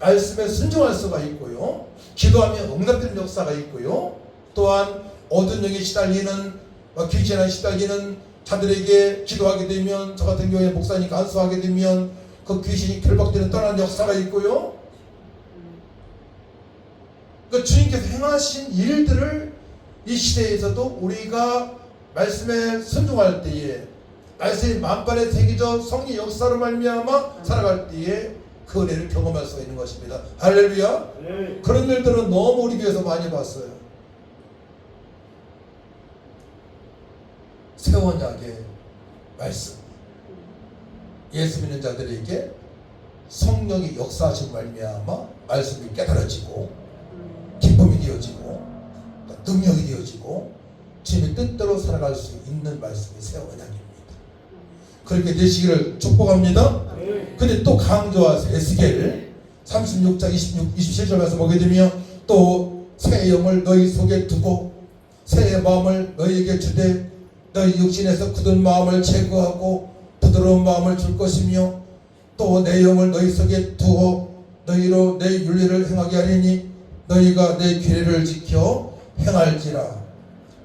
말씀에 순종할 수가 있고요. 기도하면 응답되는 역사가 있고요. 또한 어두운 영에 시달리는, 귀신에 시달리는 자들에게 기도하게 되면, 저 같은 경우에 목사니까 안수하게 되면 그 귀신이 결박되는 떠나는 역사가 있고요. 그 주님께서 행하신 일들을 이 시대에서도 우리가 말씀에 순종할 때에, 말씀이 만반에 새겨져 성령 역사로 말미암아 살아갈 때에 그 은혜를 경험할 수가 있는 것입니다. 할렐루야. 그런 일들은 너무 우리 교회에서 많이 봤어요. 새 언약의 말씀, 예수 믿는 자들에게 성령이 역사하신 말미암아 말씀이 깨달아지고 기쁨이 되어지고 능력이 되어지고 주님의 뜻대로 살아갈 수 있는 말씀이 새 언약입니다. 그렇게 되시기를 축복합니다. 근데 또 강조하세요. 에스겔 36장 27절 말씀 보게 되면 또 새 영을 너희 속에 두고 새 마음을 너희에게 주되 너희 육신에서 굳은 마음을 제거하고 부드러운 마음을 줄 것이며 또 내 영을 너희 속에 두어 너희로 내 윤리를 행하게 하리니 너희가 내 규례를 지켜 행할지라.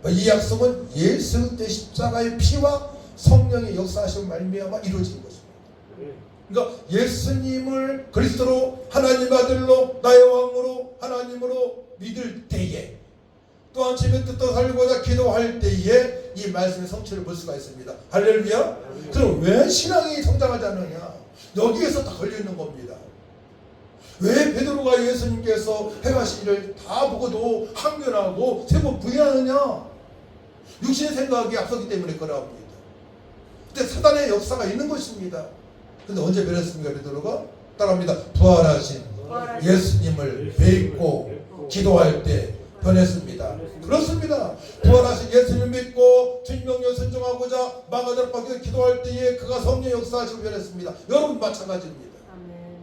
이 약속은 예수 그리스도의 십자가의 피와 성령의 역사하신 말미암아 이루어진 것입니다. 그러니까 예수님을 그리스도로 하나님 아들로 나의 왕으로 하나님으로 믿을 때에 또한 주님의 뜻대로 살고자 기도할 때에 이 말씀의 성취를 볼 수가 있습니다. 할렐루야. 그럼 왜 신앙이 성장하지 않느냐? 여기에서 다 걸려있는 겁니다. 왜 베드로가 예수님께서 행하신 일을 다 보고도 항변하고 세 번 부인하느냐? 육신의 생각이 앞서기 때문에 그러합니다. 근데 사단의 역사가 있는 것입니다. 근데 언제 변했습니까? 베드로가 따라합니다. 부활하신 예수님을 뵙고 기도할 때 변했습니다. 그렇습니다. 부활하신 예수님을 믿고 주님 명령에 순종하고자 마가다락 밖에 기도할 때에 그가 성령 역사하시고 변했습니다. 여러분 마찬가지입니다. 아멘.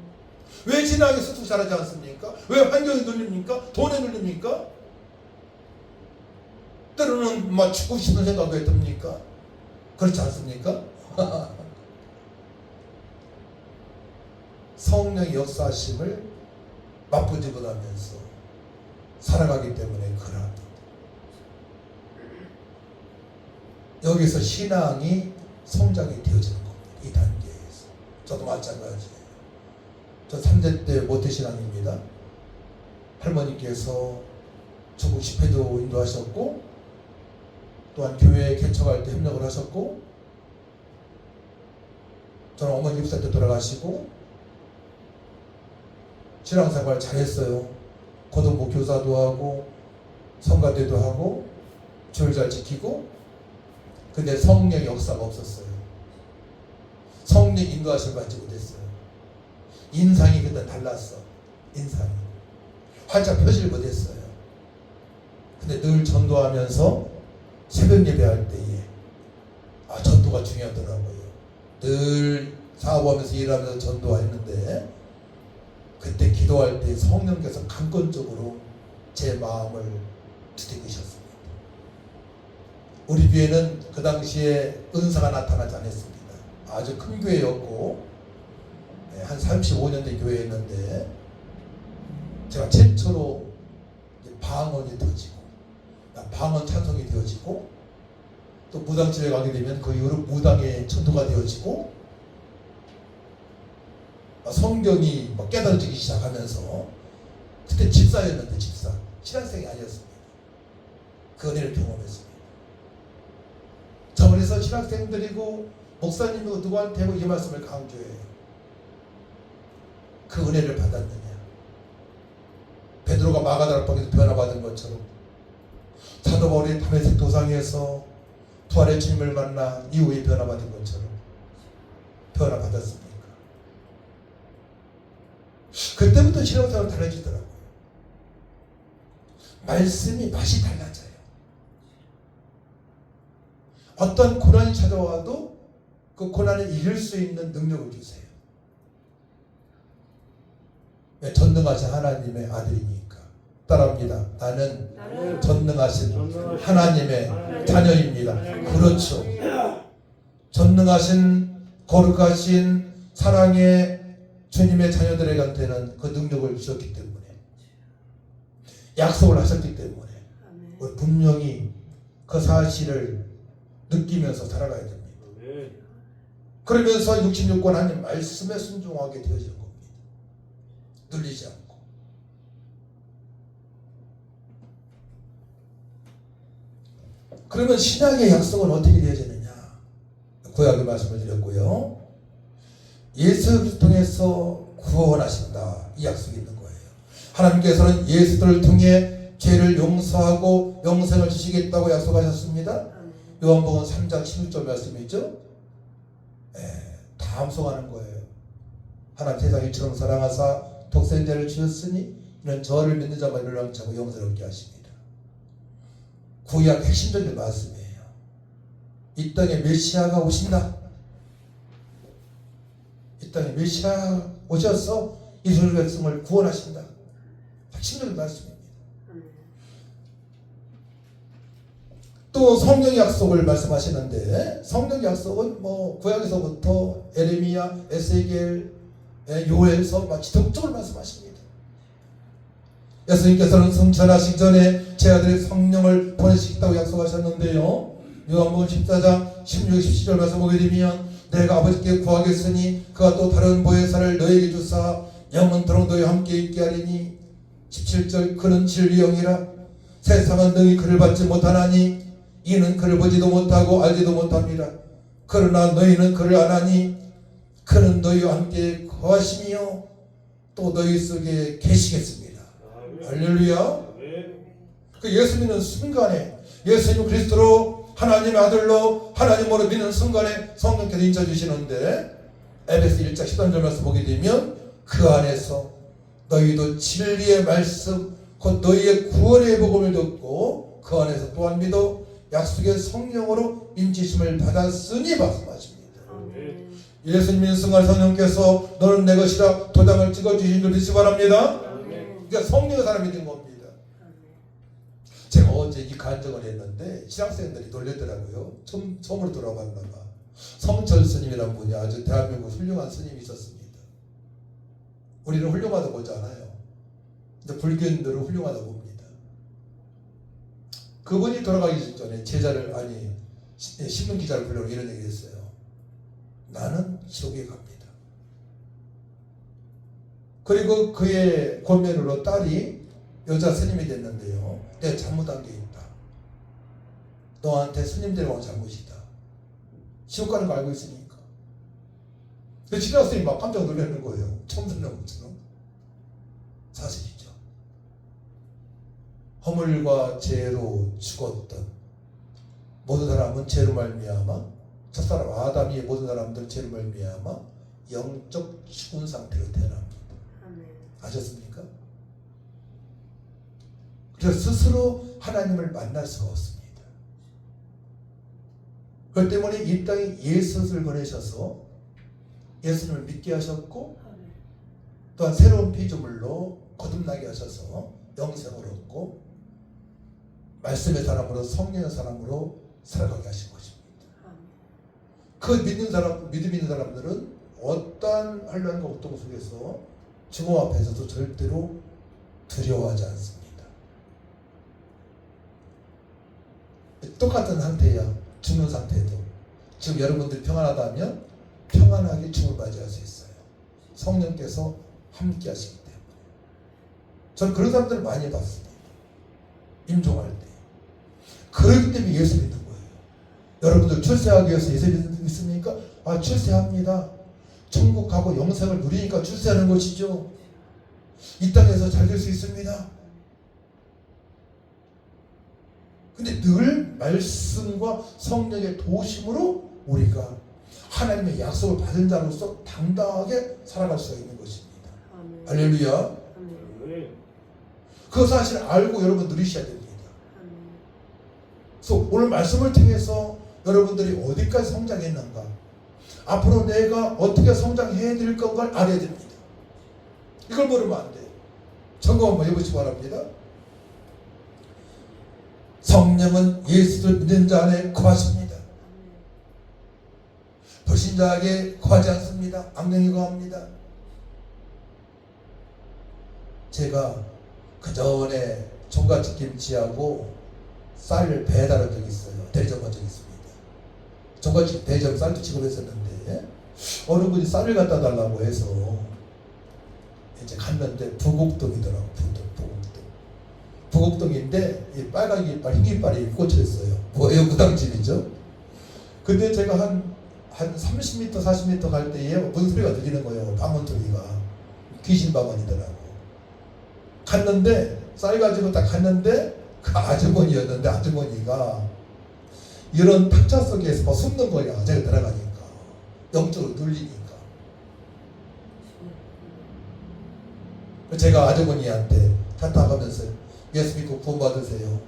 왜 신앙이 쑥쑥 자라지 않습니까? 왜 환경이 눌립니까? 돈에 눌립니까? 때로는 막 죽고 싶은 생각이 왜 듭니까? 그렇지 않습니까? 성령의 역사하심을 맛보지 못하면서 살아가기 때문에 그러합니다. 여기서 신앙이 성장이 되어지는 겁니다. 이 단계에서. 저도 마찬가지예요. 저 3대 때 모태신앙입니다. 할머니께서 전국 집회도 인도하셨고 또한 교회 개척할 때 협력을 하셨고 저는 어머니 6살 때 돌아가시고 신앙생활 잘했어요. 고등부 교사도 하고 성가대도 하고 주일 잘 지키고. 근데 성령 역사가 없었어요. 성령 인도하심을 받지 못했어요. 인상이 그때 달랐어. 인상이 활짝 펴질 못했어요. 근데 늘 전도하면서 새벽 예배할 때에 전도가 중요하더라고요. 늘 사업하면서 일하면서 전도했는데 그때 기도할 때 성령께서 강권적으로 제 마음을 두드리셨습니다. 우리 교회는 그 당시에 은사가 나타나지 않았습니다. 아주 큰 교회였고 한 35년 된 교회였는데 제가 최초로 방언이 터지고 방언 찬송이 되어지고 또 무당집에 가게 되면 그 이후로 무당의 전도가 되어지고 성경이 깨달아지기 시작하면서 그때 집사였는데 집사 신학생이 아니었습니다. 그 은혜를 경험했습니다. 저 그래서 신학생들이고 목사님이고 누구한테고 이 말씀을 강조해요. 그 은혜를 받았느냐. 베드로가 마가다락방에서 변화받은 것처럼 사도 바울이 다메섹 도상에서 부활의 주님을 만나 이후에 변화받은 것처럼 변화받았습니까? 그때부터 신앙생활은 달라지더라고요. 말씀이 맛이 달라져요. 어떤 고난이 찾아와도 그 고난을 이길 수 있는 능력을 주세요. 전능하신 하나님의 아들이니까 따라합니다. 나는 전능하신 하나님의 자녀입니다. 그렇죠. 전능하신 거룩하신 사랑의 주님의 자녀들에게한테는 그 능력을 주셨기 때문에 약속을 하셨기 때문에 우리 분명히 그 사실을 느끼면서 살아가야 됩니다. 그러면서 66권 하나님 말씀에 순종하게 되어지는 겁니다. 눌리지 않고. 그러면 신약의 약속은 어떻게 되어지느냐? 구약의 말씀을 드렸고요. 예수 그리스도를 통해서 구원하신다. 이 약속이 있는 거예요. 하나님께서는 예수를 통해 죄를 용서하고 영생을 주시겠다고 약속하셨습니다. 요한복음 3장 16절 말씀이죠. 다 암송하는 거예요. 하나님 세상 이처럼 사랑하사 독생자를 주셨으니 이는 저를 믿는 자만 멸망치 않고 영생을 얻게 하십니다. 구약 핵심적인 말씀이에요. 이 땅에 메시아가 오신다. 이 땅에 메시아 오셔서 이스라엘 백성을 구원하신다. 핵심적인 말씀입니다. 또 성령 약속을 말씀하시는데 성령 약속은 구약에서부터 에레미야, 에스겔, 요엘서 지속적으로 말씀하십니다. 예수님께서는 성천하시기 전에 제 아들의 성령을 보내시겠다고 약속하셨는데요. 요한복음 14장 16, 17절 말씀 보게 되면 내가 아버지께 구하겠으니 그가 또 다른 보혜사를 너에게 주사 영원토록 너희와 함께 있게 하리니 17절 그는 진리의 영이라 세상은 능히 그를 받지 못하나니 이는 그를 보지도 못하고 알지도 못합니다. 그러나 너희는 그를 아나니 그는 너희와 함께 거하시며 또 너희 속에 계시겠습니다. 할렐루야. 그 예수 믿는 순간에 예수님 그리스도로 하나님의 아들로 하나님으로 믿는 순간에 성령께서 인쳐주시는데 에베소 1장 13절 말씀 보게 되면 그 안에서 너희도 진리의 말씀 곧 너희의 구원의 복음을 듣고 그 안에서 또한 믿어 약속의 성령으로 인치심을 받았으니 말씀하십니다. 예수님 믿는 순간 성령께서 너는 내 것이라 도장을 찍어주신 줄 믿으시 바랍니다. 그러니까 성령의 사람이 된 겁니다. 제가 어제 이 간증을 했는데 신학생들이 놀랬더라고요. 처음으로 돌아봤나 봐. 성철 스님이라는 분이 아주 대한민국 훌륭한 스님이 있었습니다. 우리는 훌륭하다고 보지 않아요. 근데 불교인들은 훌륭하다고 봅니다. 그분이 돌아가기 전에 제자를 신문 기자를 불러서 이런 얘기를 했어요. 나는 지옥에 갑니다. 그리고 그의 권면으로 딸이 여자 스님이 됐는데요. 내가 잘못한 게 있다. 너한테 스님 데려간 잘못이다. 지옥 가는 거 알고 있으니까. 근데 신학생이 막 깜짝 놀라는 거예요. 처음 듣는 것처럼. 사실이죠. 허물과 죄로 죽었던 모든 사람은 죄로 말미암아 첫사람 아담이 모든 사람들 죄로 말미암아 영적 죽은 상태로 태어납니다. 아셨습니까? 그래서 스스로 하나님을 만날 수가 없습니다. 그 때문에 이 땅에 예수를 보내셔서 예수님을 믿게 하셨고 또한 새로운 피조물로 거듭나게 하셔서 영생을 얻고 말씀의 사람으로 성령의 사람으로 살아가게 하신 것입니다. 그 믿음 있는 사람들은 어떠한 환난과 고통 속에서 주님 앞에서도 절대로 두려워하지 않습니다. 똑같은 상태야. 죽는 상태도 지금 여러분들이 평안하다면 평안하게 죽음을 맞이할 수 있어요. 성령께서 함께 하시기 때문에. 저는 그런 사람들을 많이 봤습니다. 임종할 때. 그렇기 때문에 예수 믿는 거예요. 여러분들 출세하기 위해서 예수 믿습니까? 아, 출세합니다. 천국 가고 영생을 누리니까 출세하는 것이죠. 이 땅에서 잘 될 수 있습니다. 근데 늘 말씀과 성령의 도우심으로 우리가 하나님의 약속을 받은 자로서 당당하게 살아갈 수가 있는 것입니다. 아멘. 할렐루야. 아멘. 그 사실을 알고 여러분 누리셔야 됩니다. 아멘. 그래서 오늘 말씀을 통해서 여러분들이 어디까지 성장했는가, 앞으로 내가 어떻게 성장해야 될 건가를 알아야 됩니다. 이걸 모르면 안 돼요. 점검 한번 해보시기 바랍니다. 성령은 예수를 믿는 자 안에 거하십니다. 불신자에게 거하지 않습니다. 악령이 거합니다. 제가 그 전에 종갓집 김치하고 쌀을 배달한 적이 있어요. 대접한 적이 있습니다. 종갓집 대접 쌀도 지급했었는데 어느 분이 쌀을 갖다 달라고 해서 이제 갔는데 부곡동이더라고. 부곡동인데 이 빨간 깃발, 흰 깃발이 꽂혀 있어요. 뭐예요? 무당집이죠. 근데 제가 한 30m, 40m 갈 때에 무슨 소리가 들리는 거예요. 방언 소리가. 귀신 방언이더라고. 갔는데 쌀 가지고 딱 갔는데 그 아주머니였는데 아주머니가 이런 탁자 속에서 막 숨는 거야. 제가 들어가니까. 영적으로 눌리니까. 제가 아주머니한테 탓하면서 예수 믿고 구원 받으세요.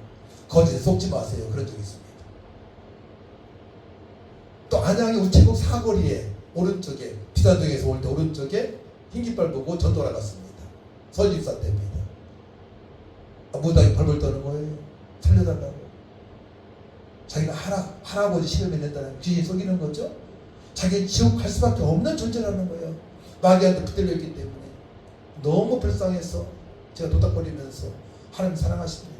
거짓에 속지 마세요. 그런 적이 있습니다. 또 안양의 우체국 사거리에 오른쪽에 비단동에서 올 때 오른쪽에 흰깃발 보고 전 돌아갔습니다. 설립사 때입니다. 무당이 벌벌 떠는 거예요. 살려달라고. 자기가 할아버지 시험에 낸다는 귀신이 속이는 거죠. 자기는 지옥 갈 수밖에 없는 존재라는 거예요. 마귀한테 붙들렸기 때문에. 너무 불쌍해서 제가 도닥거리면서 하나님 사랑하십니다.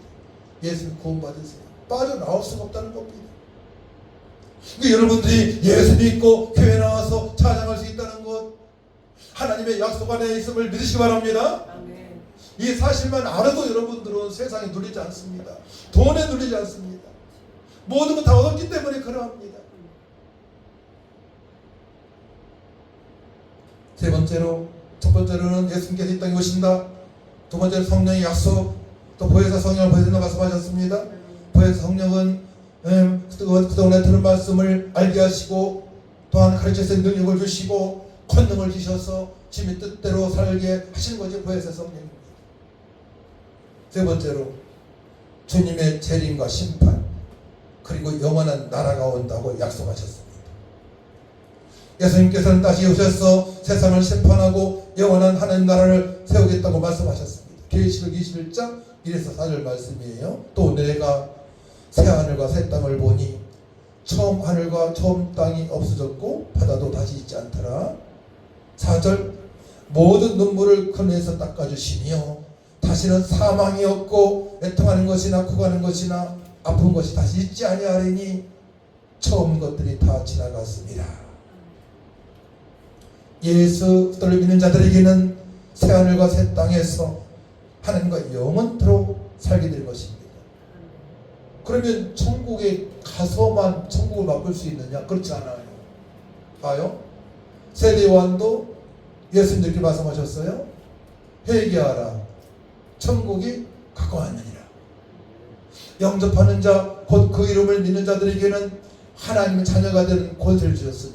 예수 구원 받으세요. 빠져나올 수가 없다는 겁니다. 그러니까 여러분들이 예수 믿고 교회 나와서 찬양할 수 있다는 것, 하나님의 약속 안에 있음을 믿으시기 바랍니다. 아멘. 이 사실만 알아도 여러분들은 세상에 눌리지 않습니다. 돈에 눌리지 않습니다. 모든 것 다 얻었기 때문에 그러합니다. 세 번째로, 첫 번째로는 예수님께서 이 땅에 오신다. 두 번째로 성령의 약속. 또 보혜사 성령을 보여준다고 말씀하셨습니다. 보혜사 성령은 그동안에 들은 말씀을 알게 하시고 또한 가르쳐서 능력을 주시고 권능을 주셔서 주님의 뜻대로 살게 하시는 것이 보혜사 성령입니다. 세 번째로 주님의 재림과 심판 그리고 영원한 나라가 온다고 약속하셨습니다. 예수님께서는 다시 오셔서 세상을 심판하고 영원한 하나님 나라를 세우겠다고 말씀하셨습니다. 계시록 21장 1에서 4절 말씀이에요. 또 내가 새 하늘과 새 땅을 보니 처음 하늘과 처음 땅이 없어졌고 바다도 다시 있지 않더라. 4절 모든 눈물을 그늘에서 닦아주시며 다시는 사망이 없고 애통하는 것이나哭하는 것이나 아픈 것이 다시 있지 아니하리니 처음 것들이 다 지나갔습니다. 예수를 믿는 자들에게는 새 하늘과 새 땅에서 하나님과 영원토록 살게 될 것입니다. 그러면 천국에 가서만 천국을 맛볼 수 있느냐? 그렇지 않아요. 봐요. 세례요한도 예수님들께 말씀하셨어요. 회개하라. 천국이 가까웠느니라. 영접하는 자, 곧 그 이름을 믿는 자들에게는 하나님의 자녀가 되는 권세를 주셨으니.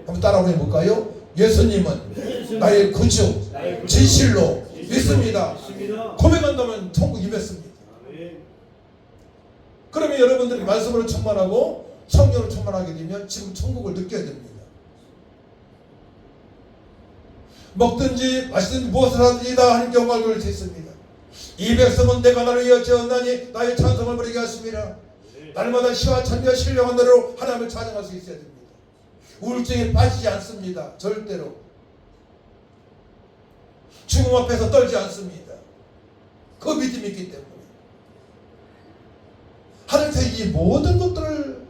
한번 따라 해볼까요? 예수님은 나의 구주, 진실로 믿습니다. 고백한다면 천국 임했습니다. 그러면 여러분들이 말씀으로 충만하고 성령으로 충만하게 되면 지금 천국을 느껴야 됩니다. 먹든지 마시든지 무엇을 하든지 다 하나님께 영광을 돌릴 수 있습니다. 이 백성은 내가 나를 위하여 지었나니 나의 찬송을 부르게 하십니다. 날마다 시와 찬미와 신령한 노래로 하나님을 찬양할 수 있어야 됩니다. 우울증에 빠지지 않습니다. 절대로. 죽음 앞에서 떨지 않습니다. 그 믿음이 있기 때문에 하나님께서 이 모든 것들을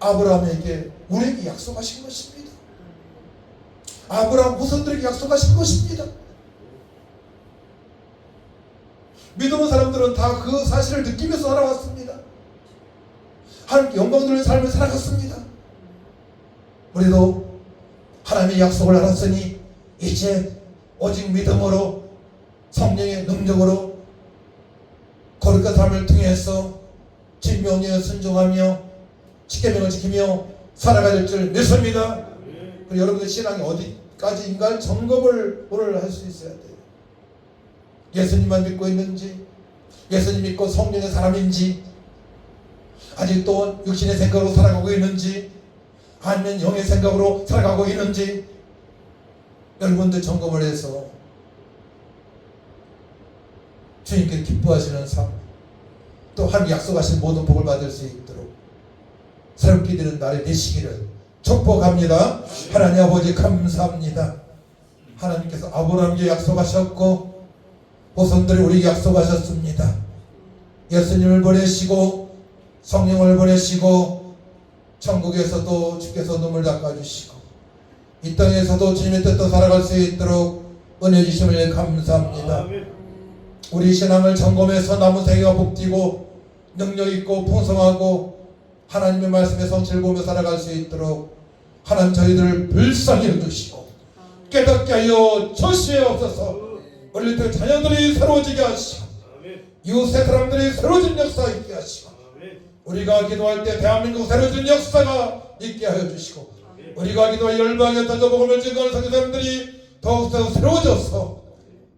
아브라함에게 우리에게 약속하신 것입니다. 아브라함 후손들에게 약속하신 것입니다. 믿음의 사람들은 다 그 사실을 느끼면서 살아왔습니다. 하나님께 영광 돌리는 삶을 살아갔습니다. 우리도 하나님의 약속을 알았으니 이제 오직 믿음으로 성령의 능력으로 거룩한 삶을 통해서 진명령에 순종하며 십계명을 지키며 살아가야 될 줄 믿습니다. 그리고 여러분의 신앙이 어디까지인가 점검을 오늘 할 수 있어야 돼요. 예수님만 믿고 있는지, 예수님 믿고 성령의 사람인지, 아직도 육신의 생각으로 살아가고 있는지, 아니면 영의 생각으로 살아가고 있는지, 여러분들 점검을 해서 주님께 기뻐하시는 삶, 또 하나님 약속하신 모든 복을 받을 수 있도록 새롭게 되는 날이 되시기를 축복합니다. 하나님 아버지 감사합니다. 하나님께서 아브라함에게 약속하셨고 후손들이 우리에게 약속하셨습니다. 예수님을 보내시고 성령을 보내시고 천국에서도 주께서 눈물 닦아주시고 이 땅에서도 주님의 뜻대로 살아갈 수 있도록 은혜 주심을 감사합니다. 우리 신앙을 점검해서 남은 생애가 복되고 능력 있고 풍성하고 하나님의 말씀의 성취를 보며 살아갈 수 있도록 하나님 저희들을 불쌍히 해주시고 깨닫게 하여 주시옵소서. 우리 들 자녀들이 새로워지게 하시고 이웃의 사람들이 새로워진 역사가 있게 하시고 우리가 기도할 때 대한민국 새로워진 역사가 있게 하여 주시고 우리가 기도할 열방에 던져 복음을 증거하는 선교사님들이 더욱더 새로워져서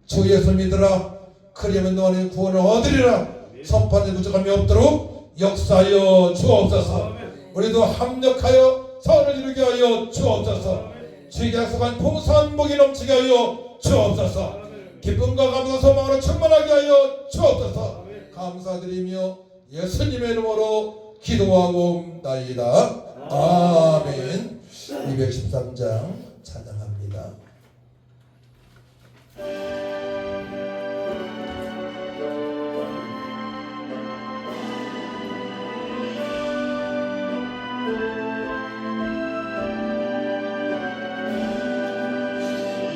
주 예수 믿으라 그리하면 너희는 구원을 얻으리라 선포하는 부족함이 없도록 역사하여 주옵소서. 우리도 합력하여 사원을 이루게 하여 주옵소서. 주에게 약속한 풍성한 복이 넘치게 하여 주옵소서. 기쁨과 감사 소망으로 충만하게 하여 주옵소서. 감사드리며 예수님의 이름으로 기도하고 나이다. 아멘. 213장 찬양합니다.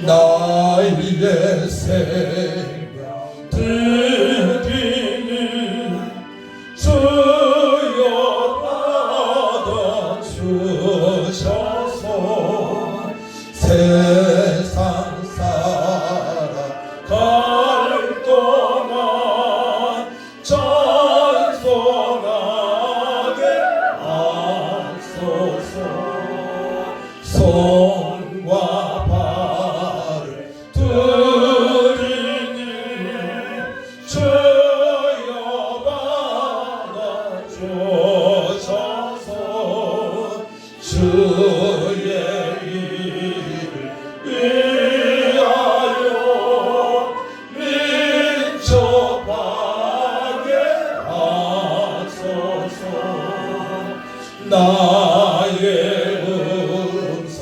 나의 생명 드리는 주여 받아주셔서 세상 살아갈 동안 찬송하게 하소서. 손과 발을 드리는 주여 받아주셔서 주의 일을 위하여 민첩하게 하소서. 나의 음성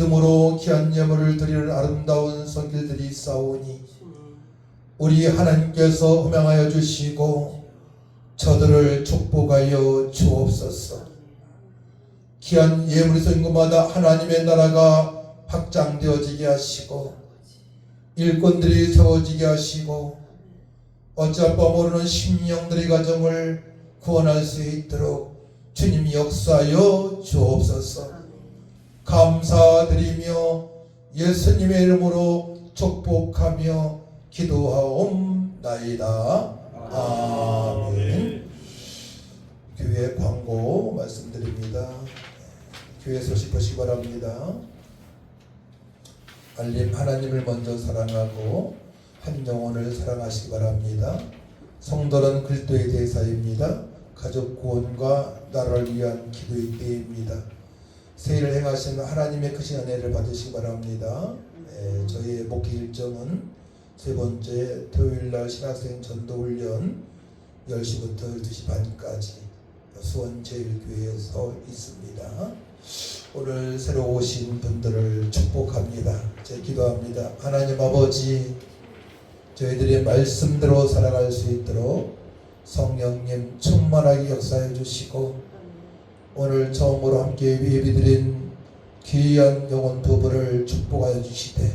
믿음으로 귀한 예물을 드리는 아름다운 손길들이 있사오니 우리 하나님께서 허명하여 주시고 저들을 축복하여 주옵소서. 귀한 예물이 쏘인 곳마다 하나님의 나라가 확장되어지게 하시고 일꾼들이 세워지게 하시고 어찌할 바 모르는 심령들의 가정을 구원할 수 있도록 주님이 역사하여 주옵소서. 감사드리며 예수님의 이름으로 축복하며 기도하옵나이다. 아멘. 교회 광고 말씀드립니다. 교회 소식 보시기 바랍니다. 알림, 하나님을 먼저 사랑하고 한 영혼을 사랑하시기 바랍니다. 성도는 그리스도의 대사입니다. 가족 구원과 나라를 위한 기도의 때입니다. 새해를 행하시는 하나님의 크신 은혜를 받으시기 바랍니다. 저희의 목회 일정은 세 번째 토요일날 신학생 전도훈련 10시부터 12시 반까지 수원제일교회에서 있습니다. 오늘 새로 오신 분들을 축복합니다. 제가 기도합니다. 하나님 아버지, 저희들의 말씀대로 살아갈 수 있도록 성령님 충만하게 역사해 주시고 오늘 처음으로 함께 예배드린 귀한 영혼 부부를 축복하여 주시되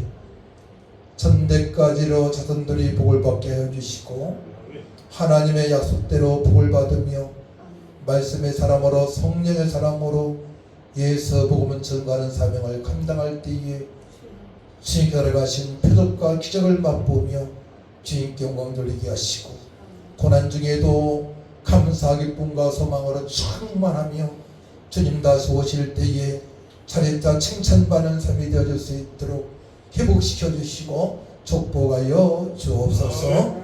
천대까지로 자손들이 복을 받게 하여 주시고 하나님의 약속대로 복을 받으며 말씀의 사람으로 성령의 사람으로 예수 복음을 전가하는 사명을 감당할 때에 주님께서 가신 표적과 기적을 맛보며 주님께 영광 돌리게 하시고 고난 중에도 감사 기쁨과 소망으로 충만하며 주님 다시 오실 때에 차례차 칭찬받는 삶이 되어질 수 있도록 회복시켜 주시고 축복하여 주옵소서.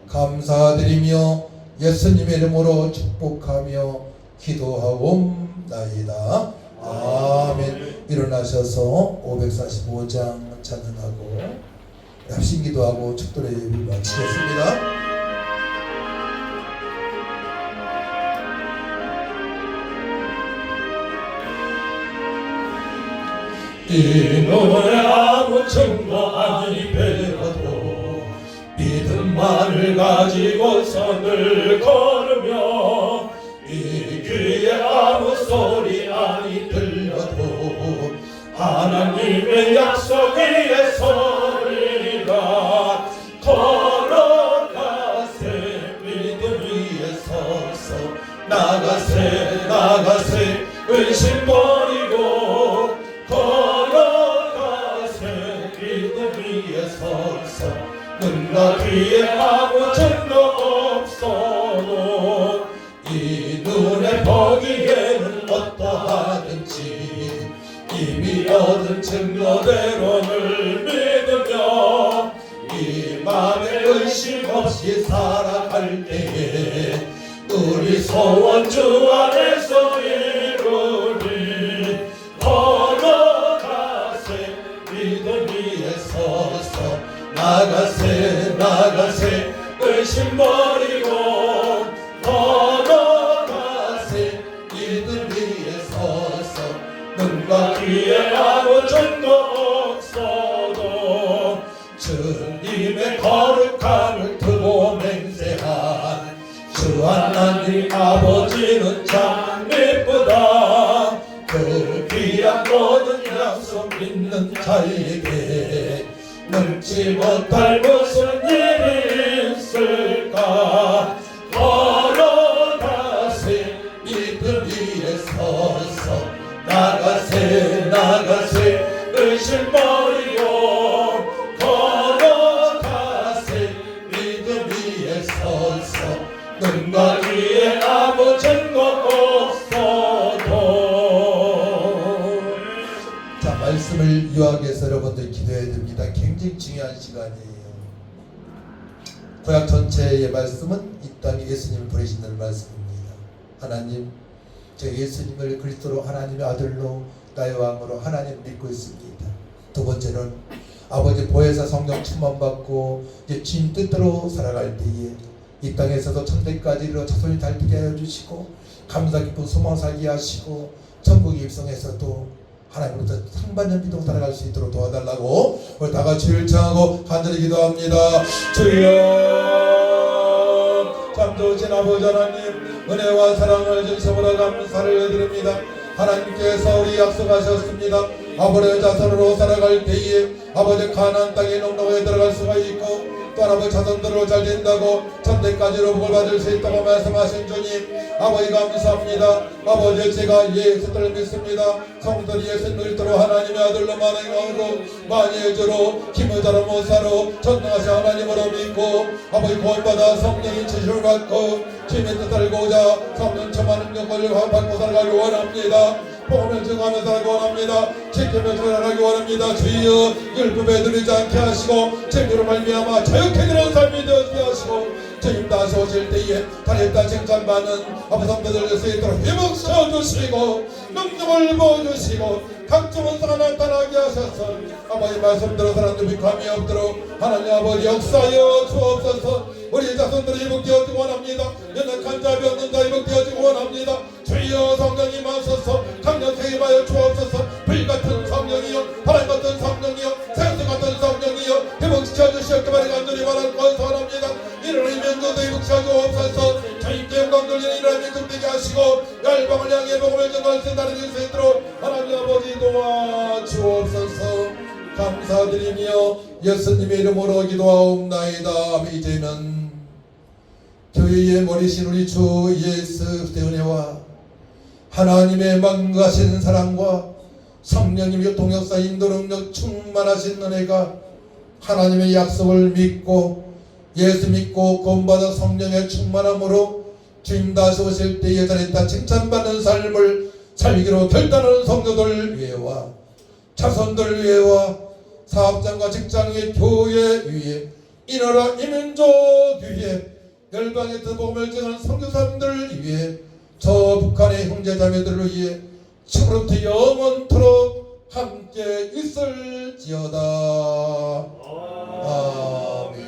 감사드리며 예수님의 이름으로 축복하며 기도하옵나이다. 아멘. 일어나셔서 545장 찬양하고 합심기도하고 축도의 예배를 마치겠습니다. 이 눈에 아무 증거 아니 배워도 믿음만을 가지고서 늘 걸으며 이 귀에 아무 소리 아니 들려도 하나님의 약속 위에 서리라. 걸어가세 믿음 위에 서서 나가세 나가세 의심 버리고 걸어가세 믿음 위에 서서 눈과 귀에 아무 증거 없어도 이 눈에 보기에는 어떠하든지 이미 얻은 증거대로 늘 믿으며 이 맘에 의심 없이 살아갈 때에 우리 소원 주 안에서 이루리. 걸어가세 믿음 위에 서서 나가세 나가세 의심 버리고 걸어가세 믿음 위에 서서 눈과 귀에 아무 증거 없어도 주님의 거룩함을 두고 맹세한 주 하나님 아버지는 참 예쁘다. 그 귀한 모든 약속 믿는 자에게 넘지 못할 무슨 일이 있을까. 걸어가세 믿음 위에 서서 나가세 나가세 의심 버리고 걸어가세 믿음 위에 서서 눈과 귀에 아무 증거 없어도. 자, 말씀을 이어하기 위해서 여러분들 기도해야 됩니다. 굉장히 중요한 시간이에요. 구약 전체의 말씀은 이 땅에 예수님을 보내신다는 말씀입니다. 하나님, 제가 예수님을 그리스도로 하나님의 아들로 나의 왕으로 하나님 믿고 있습니다. 두 번째는 아버지 보혜사 성령 충만받고 이제 주님 뜻대로 살아갈 때에 이 땅에서도 천대까지로 자손이 달리게 하여 주시고 감사 깊은 소망 살게 하시고 천국에 입성해서도 하나님으로부터 상반년 믿음 살아갈 수 있도록 도와달라고 우리 다 같이 일창하고 간절히 기도합니다. 주여, 참 좋으신 아버지 하나님, 은혜와 사랑을 주심으로 감사를 드립니다. 하나님께서 우리 약속하셨습니다. 아버지의 자손으로 살아갈 때에 아버지 가나안 땅에 넉넉하게 들어갈 수가 있고 또 아버지 자손들로 잘 된다고 천대까지로 복을 받을 수 있다고 말씀하신 주님, 아버지 감사합니다. 아버지 제가 예수를 믿습니다. 성도들이 예수를 믿도록 하나님의 아들로 만행하고 만일주로 힘을 자로 못사로 전능하신 하나님으로 믿고 아버지 구원받아 성령의 지시를 받고 주님의 뜻을 알고자 성령 충만한 능력을 받고 살아가기 원합니다. 복음을 증하며 살아가기 원합니다. 지키며 살아가기 원합니다. 주여 율법에 들리지 않게 하시고 진리로 말미암아 자유케 되는 삶이 되었게 하시고 주님 다시 오실 때에 다리다 칭찬받는 아버지 성도들 수 있도록 회복시켜 주시고 능력을 부어주시고 각종 은사가 나타나게 하셔서 아버지 말씀대로 사람들이 감이 없도록 하나님 아버지 역사하여 주옵소서. 우리 자손들이 회복되어지고 원합니다. 연약한 자 병든 자 회복되어지고 원합니다. 주여 성령이 마셔서 강력하게 임하여 주옵소서. 불같은 성령이여 바람 같은 성령이여 생수 같은 성령이여 회복시켜 주시옵기 바라 간절히 바라고 원합니다. 이를 이면도도 회복시켜 주옵소서. 주님께 영광 돌리는 이라면 극되게 하시고 열방을 향해 복음을 전할 수 있다는 수 있도록 하나님 아버지 도와주옵소서. 감사드리며 예수님의 이름으로 기도하옵나이다. 이제는 교회의 머리신 우리 주 예수 그리스도의 은혜와 하나님의 만가신 사랑과 성령님의 동역사 인도 능력 충만하신 은혜가 하나님의 약속을 믿고 예수 믿고 구원받아 성령의 충만함으로 주님 다시 오실 때 예전에 칭찬받는 삶을 살기로 결단하는 성도들 위해와 자손들 위해와 사업장과 직장의 교회 위에 이 나라 이 민족 위에 열방의 복음을 전하는 선교사님들 위해 저 북한의 형제자매들을 위해 지금부터 영원토록 함께 있을지어다. 아멘.